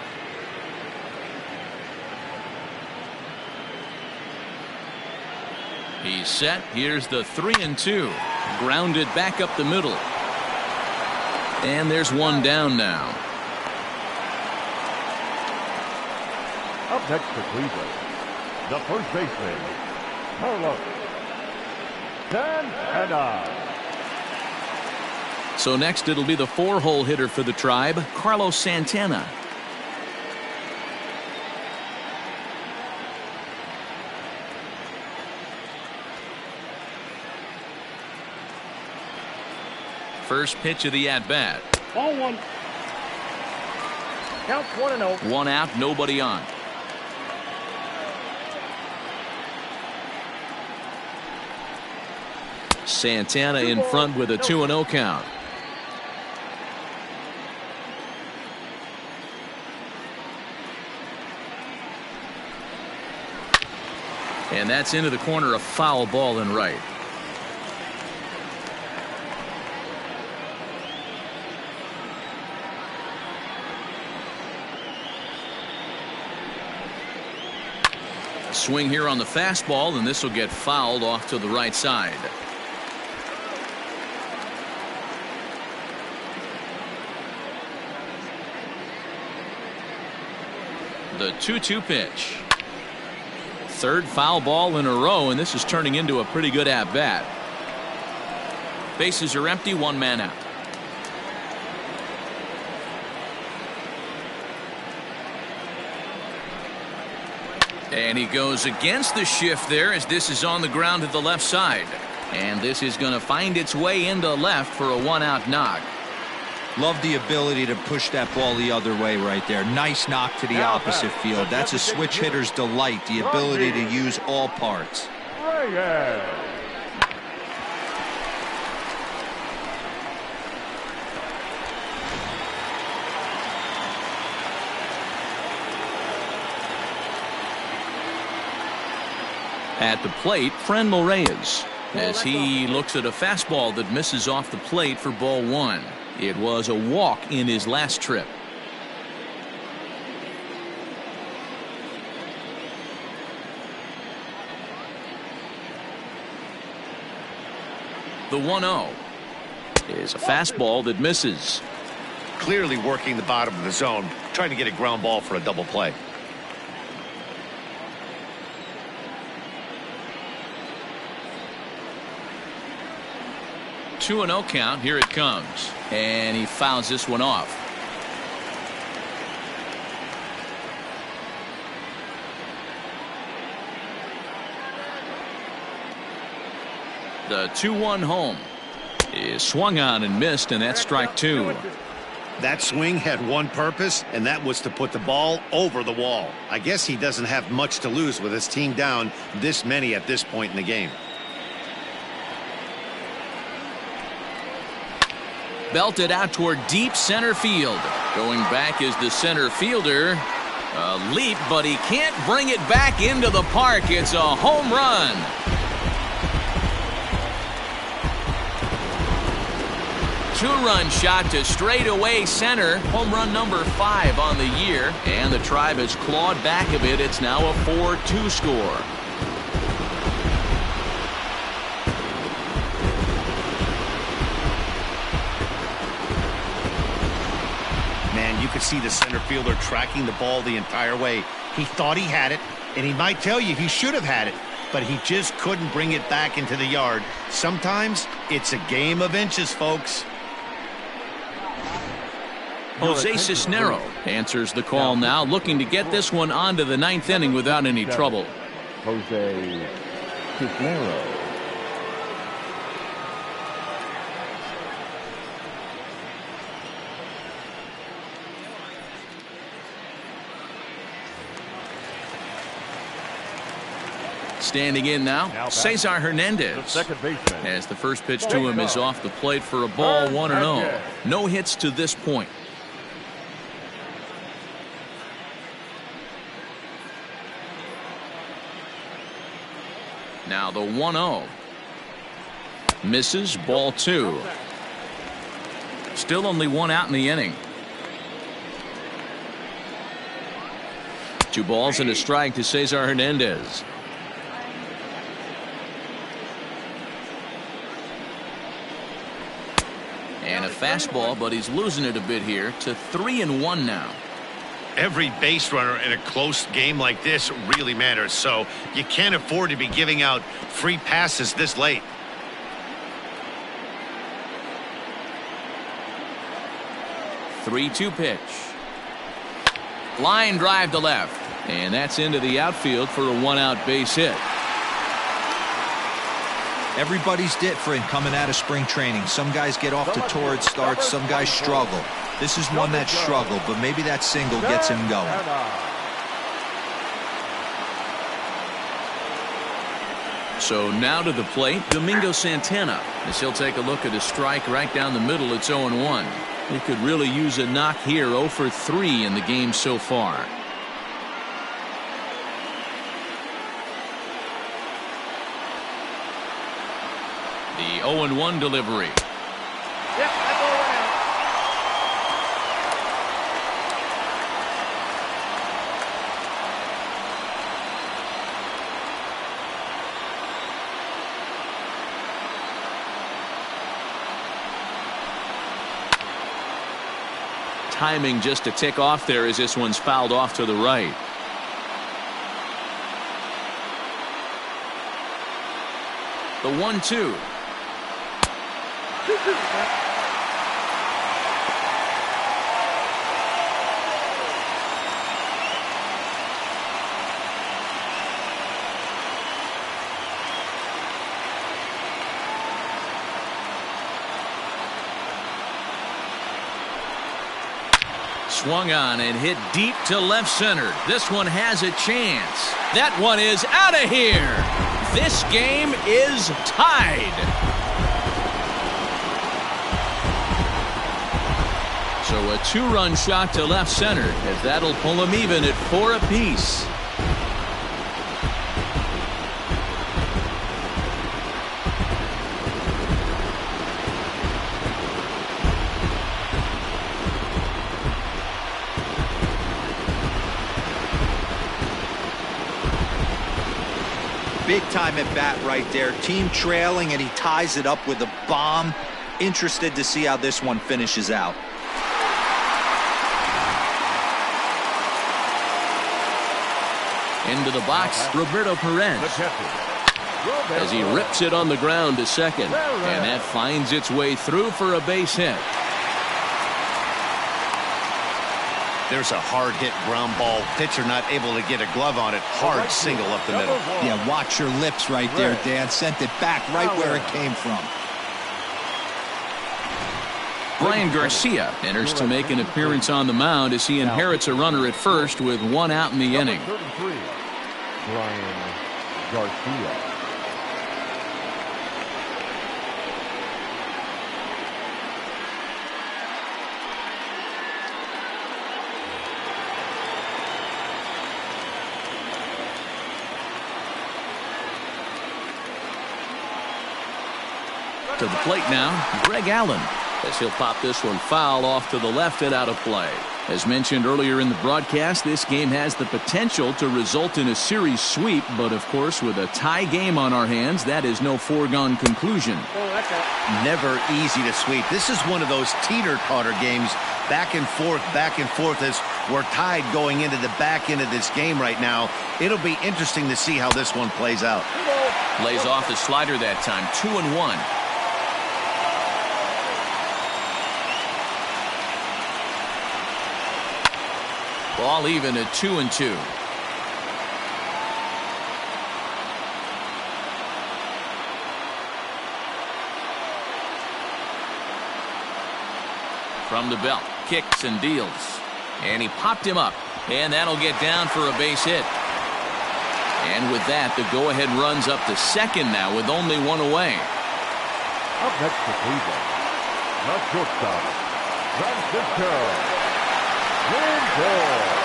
He's set. Here's the 3-2. Grounded back up the middle. And there's one down now. Up next for Cleveland, the first baseman, Carlos Santana. So next it'll be the 4-hole hitter for the Tribe, Carlos Santana. First pitch of the at-bat. Ball one. Counts 1-0. One out, nobody on. Santana in front with a 2-0 count. And that's into the corner, a foul ball and right. Swing here on the fastball, and this will get fouled off to the right side. The 2-2 pitch. Third foul ball in a row, and this is turning into a pretty good at-bat. Bases are empty, one man out. And he goes against the shift there as this is on the ground to the left side. And this is going to find its way into left for a one-out knock. Love the ability to push that ball the other way right there. Nice knock to the opposite field. That's a switch hitter's delight, the ability to use all parts. Reyes. At the plate, Franmil Reyes, as he looks at a fastball that misses off the plate for ball one. It was a walk in his last trip. The 1-0 is a fastball that misses. Clearly working the bottom of the zone, trying to get a ground ball for a double play. Two and 0 count. Here it comes, and he fouls this one off. The 2-1 home is swung on and missed, and that's strike two. That swing had one purpose, and that was to put the ball over the wall. I guess he doesn't have much to lose with his team down this many at this point in the game. Belted out toward deep center field. Going back is the center fielder. A leap, but he can't bring it back into the park. It's a home run. Two-run shot to straightaway center. Home run number 5 on the year. And the Tribe has clawed back a bit. It's now a 4-2 score. could see the center fielder tracking the ball the entire way. He thought he had it, and he might tell you he should have had it, but he just couldn't bring it back into the yard. Sometimes it's a game of inches, folks. Jose Cisnero answers the call now, looking to get this one onto the 9th inning without any trouble. Jose Cisnero. Standing in now, Cesar Hernandez. Second baseman. As the first pitch to him is off the plate for a ball, 1-0. No hits to this point. Now the 1-0. Misses, ball 2. Still only one out in the inning. 2 balls and a strike to Cesar Hernandez. And a fastball, but he's losing it a bit here to 3-1 now. Every base runner in a close game like this really matters, so you can't afford to be giving out free passes this late. Three-two pitch. Line drive to left, and that's into the outfield for a one-out base hit. Everybody's different coming out of spring training. Some guys get off to torrid starts, some guys struggle. This is one that struggled, but maybe that single gets him going. So now to the plate, Domingo Santana, as he'll take a look at a strike right down the middle. It's 0-1. He could really use a knock here. 0 for 3 in the game so far. The 0-1 delivery. Timing just a tick off there as this one's fouled off to the right. The 1-2. Swung on and hit deep to left center. This one has a chance. That one is out of here. This game is tied. So a 2-run shot to left center, as that'll pull them even at 4 apiece. Big time at bat right there. Team trailing, and he ties it up with a bomb. Interested to see how this one finishes out. Into the box, Roberto Perez. As he rips it on the ground to second. And that finds its way through for a base hit. There's a hard hit ground ball. Pitcher not able to get a glove on it. Hard single up the middle. Yeah, watch your lips right there, Dan. Sent it back right where it came from. Brian Garcia enters to make an appearance on the mound as he inherits a runner at first with 1 out in the inning. 33, Brian Garcia. To the plate now, Greg Allen. as he'll pop this one foul off to the left and out of play. As mentioned earlier in the broadcast, this game has the potential to result in a series sweep, but of course with a tie game on our hands, that is no foregone conclusion. Never easy to sweep. This is one of those teeter-totter games, back and forth as we're tied going into the back end of this game right now. It'll be interesting to see how this one plays out. Lays off the slider that time. 2-1. Ball even at 2-2. From the belt, kicks and deals. And he popped him up. And that'll get down for a base hit. And with that, the go-ahead runs up to second now with only one away. Up next to Cleveland, the shortstop, Francisco Lindor.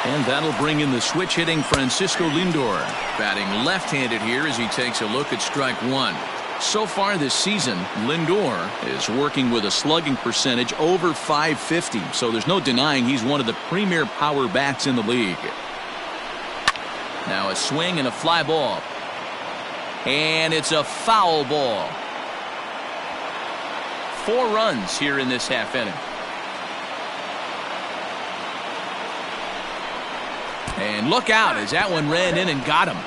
And that'll bring in the switch-hitting Francisco Lindor, batting left-handed here as he takes a look at strike one. So far this season, Lindor is working with a slugging percentage over .550, so there's no denying he's one of the premier power bats in the league. Now a swing and a fly ball. And it's a foul ball. 4 runs here in this half inning. And look out as that one ran in and got him.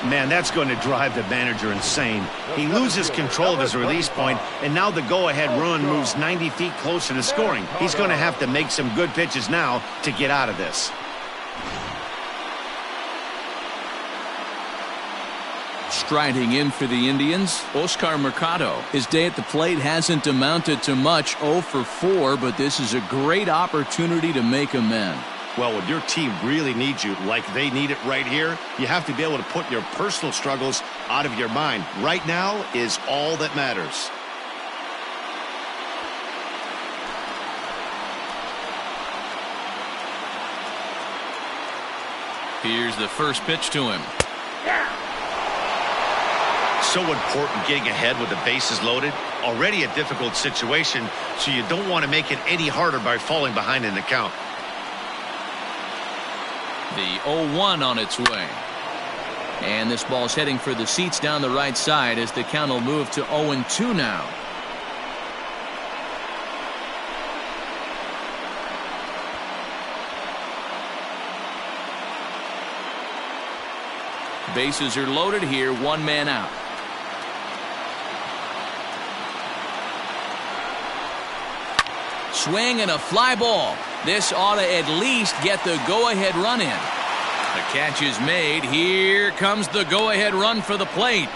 Man, that's going to drive the manager insane. He loses control of his release point, and now the go-ahead run moves 90 feet closer to scoring. He's going to have to make some good pitches now to get out of this. Striding in for the Indians, Oscar Mercado. His day at the plate hasn't amounted to much, 0 for 4, but this is a great opportunity to make amends. Well, when your team really needs you like they need it right here, you have to be able to put your personal struggles out of your mind. Right now is all that matters. Here's the first pitch to him. So important getting ahead with the bases loaded. Already a difficult situation, so you don't want to make it any harder by falling behind in the count. The 0-1 on its way. And this ball's heading for the seats down the right side as the count will move to 0-2 now. Bases are loaded here, 1 man out. Swing and a fly ball. This ought to at least get the go-ahead run in. The catch is made. Here comes the go-ahead run for the plate.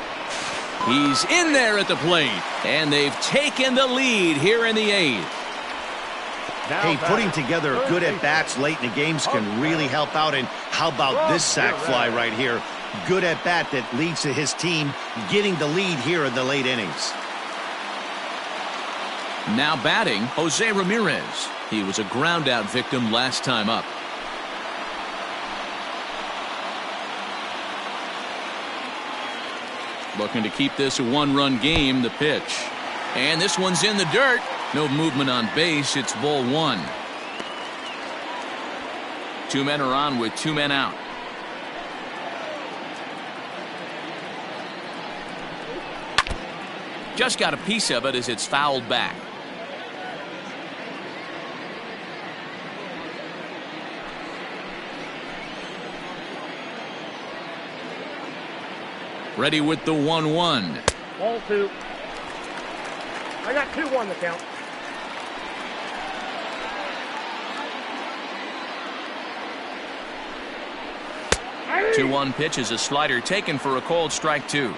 He's in there at the plate. And they've taken the lead here in the 8th. Hey, putting together good at-bats late in the games can really help out. And how about this sac fly right here? Good at-bat that leads to his team getting the lead here in the late innings. Now batting, Jose Ramirez. He was a ground-out victim last time up. Looking to keep this a 1-run game, the pitch. And this one's in the dirt. No movement on base. It's ball 1. 2 men are on with 2 men out. Just got a piece of it as it's fouled back. Ready with the 1-1. Ball 2. I got 2-1 the count. Hey. 2-1 pitch is a slider taken for a called strike 2.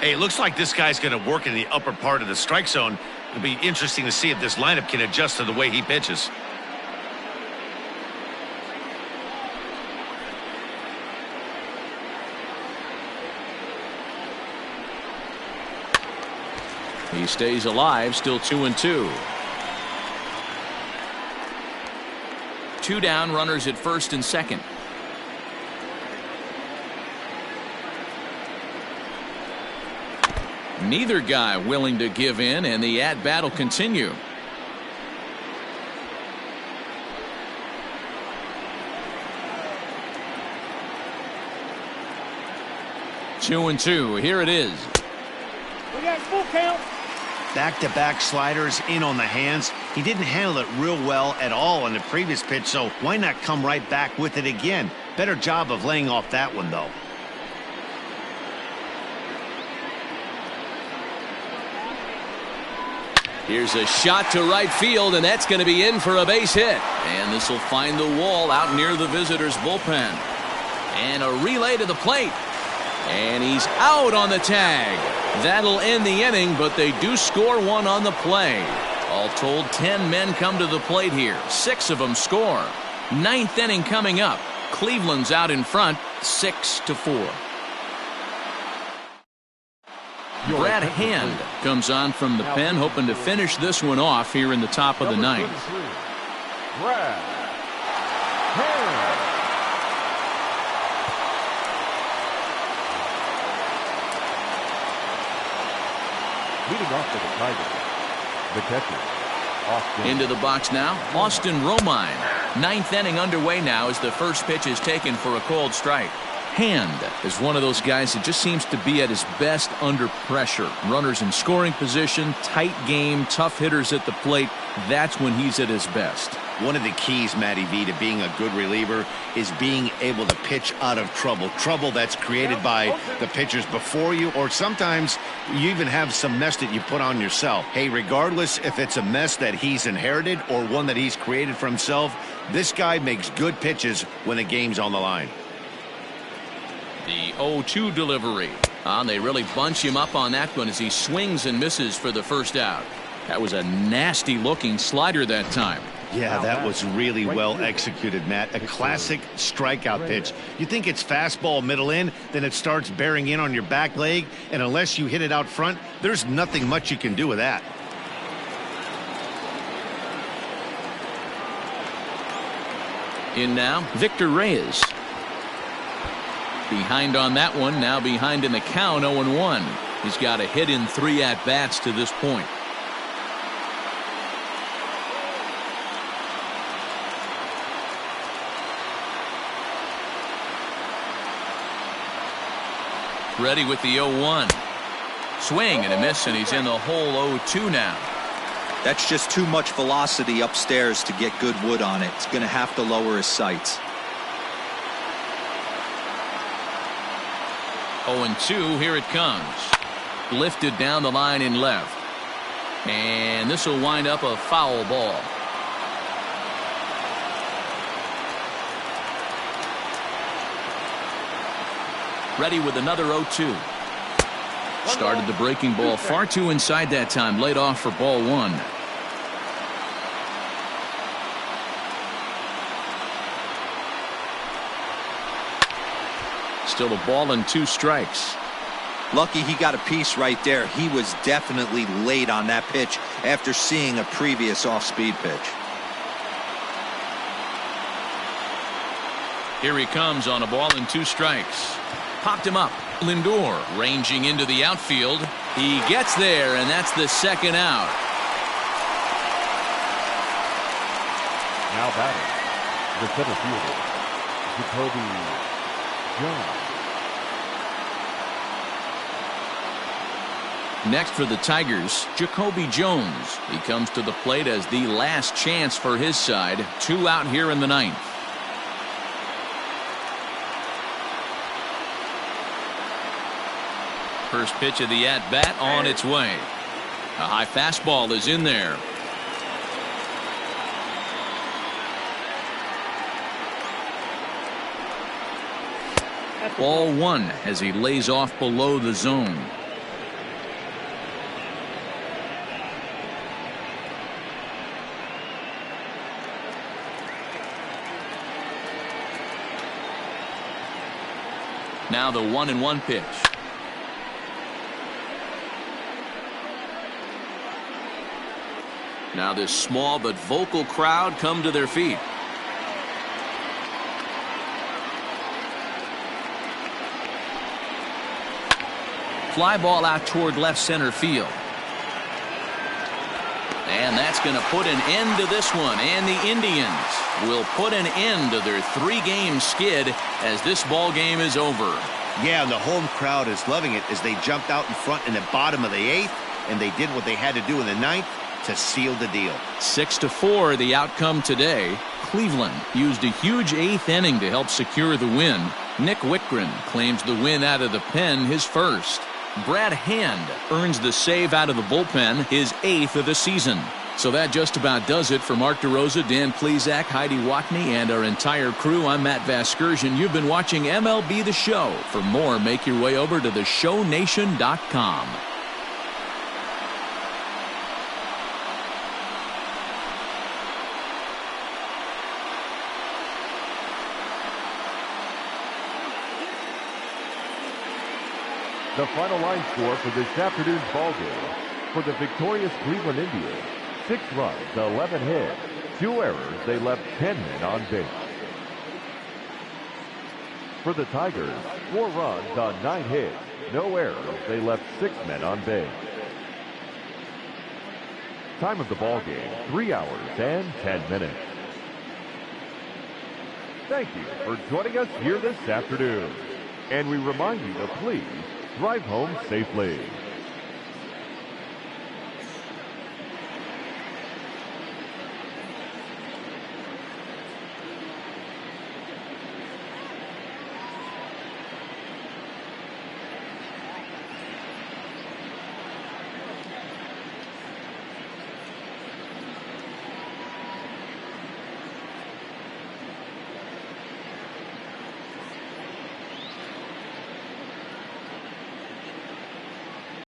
Hey, it looks like this guy's going to work in the upper part of the strike zone. It'll be interesting to see if this lineup can adjust to the way he pitches. He stays alive, still 2-2. 2 down, runners at first and second. Neither guy willing to give in, and the at-bat will continue. 2-2. Here it is. We got full count. Back-to-back sliders in on the hands. He didn't handle it real well at all on the previous pitch, so why not come right back with it again? Better job of laying off that one, though. Here's a shot to right field, and that's going to be in for a base hit. And this will find the wall out near the visitors' bullpen. And a relay to the plate. And he's out on the tag. That'll end the inning, but they do score one on the play. All told, 10 men come to the plate here. 6 of them score. 9th inning coming up. Cleveland's out in front, 6-4. Brad Hand comes on from the pen, hoping to finish this one off here in the top of the 9th. Brad Hand. Leading off for the Tigers, the catcher, Austin. Into the box now, Austin Romine. 9th inning underway now as the first pitch is taken for a called strike. Hand is one of those guys that just seems to be at his best under pressure. Runners in scoring position, tight game, tough hitters at the plate. That's when he's at his best. One of the keys, Matty V, to being a good reliever is being able to pitch out of trouble. Trouble that's created by the pitchers before you, or sometimes you even have some mess that you put on yourself. Hey, regardless if it's a mess that he's inherited or one that he's created for himself, this guy makes good pitches when the game's on the line. The 0-2 delivery. They really bunch him up on that one as he swings and misses for the first out. That was a nasty looking slider that time. Yeah, that was really well executed, Matt. A classic strikeout pitch. You think it's fastball middle in, then it starts bearing in on your back leg, and unless you hit it out front, there's nothing much you can do with that. In now, Victor Reyes. Behind on that one, now behind in the count, 0-1. He's got a hit in 3 at-bats to this point. Ready with the 0-1. Swing and a miss, and he's in the hole 0-2 now. That's just too much velocity upstairs to get good wood on it. It's going to have to lower his sights. 0-2, here it comes. Lifted down the line in left. And this will wind up a foul ball. Ready with another 0-2. Started the breaking ball far too inside that time. Laid off for ball 1. Still a ball and 2 strikes. Lucky he got a piece right there. He was definitely late on that pitch after seeing a previous off-speed pitch. Here he comes on a ball and 2 strikes. Popped him up. Lindor ranging into the outfield. He gets there, and that's the 2nd out. Now batting, the center fielder, Jacoby Jones. Next for the Tigers, Jacoby Jones. He comes to the plate as the last chance for his side. 2 out here in the 9th. First pitch of the at-bat on its way. A high fastball is in there. Ball 1 as he lays off below the zone. Now the 1-1 pitch. Now this small but vocal crowd come to their feet. Fly ball out toward left center field. And that's going to put an end to this one. And the Indians will put an end to their 3-game skid as this ball game is over. Yeah, and the home crowd is loving it as they jumped out in front in the bottom of the 8th, and they did what they had to do in the 9th to seal the deal. 6-4 the outcome today. Cleveland used a huge 8th inning to help secure the win. Nick Whitgren claims the win out of the pen, his first. Brad Hand earns the save out of the bullpen, his 8th of the season. So that just about does it for Mark DeRosa, Dan Plesac, Heidi Watney, and our entire crew. I'm Matt Vasgersian. You've been watching MLB The Show. For more, make your way over to theshownation.com. The final line score for this afternoon's ball game. For the victorious Cleveland Indians, 6 runs, 11 hits, 2 errors. They left 10 men on base. For the Tigers, 4 runs on 9 hits, no errors. They left 6 men on base. Time of the ball game, 3 hours and 10 minutes. Thank you for joining us here this afternoon. And we remind you to please drive home safely.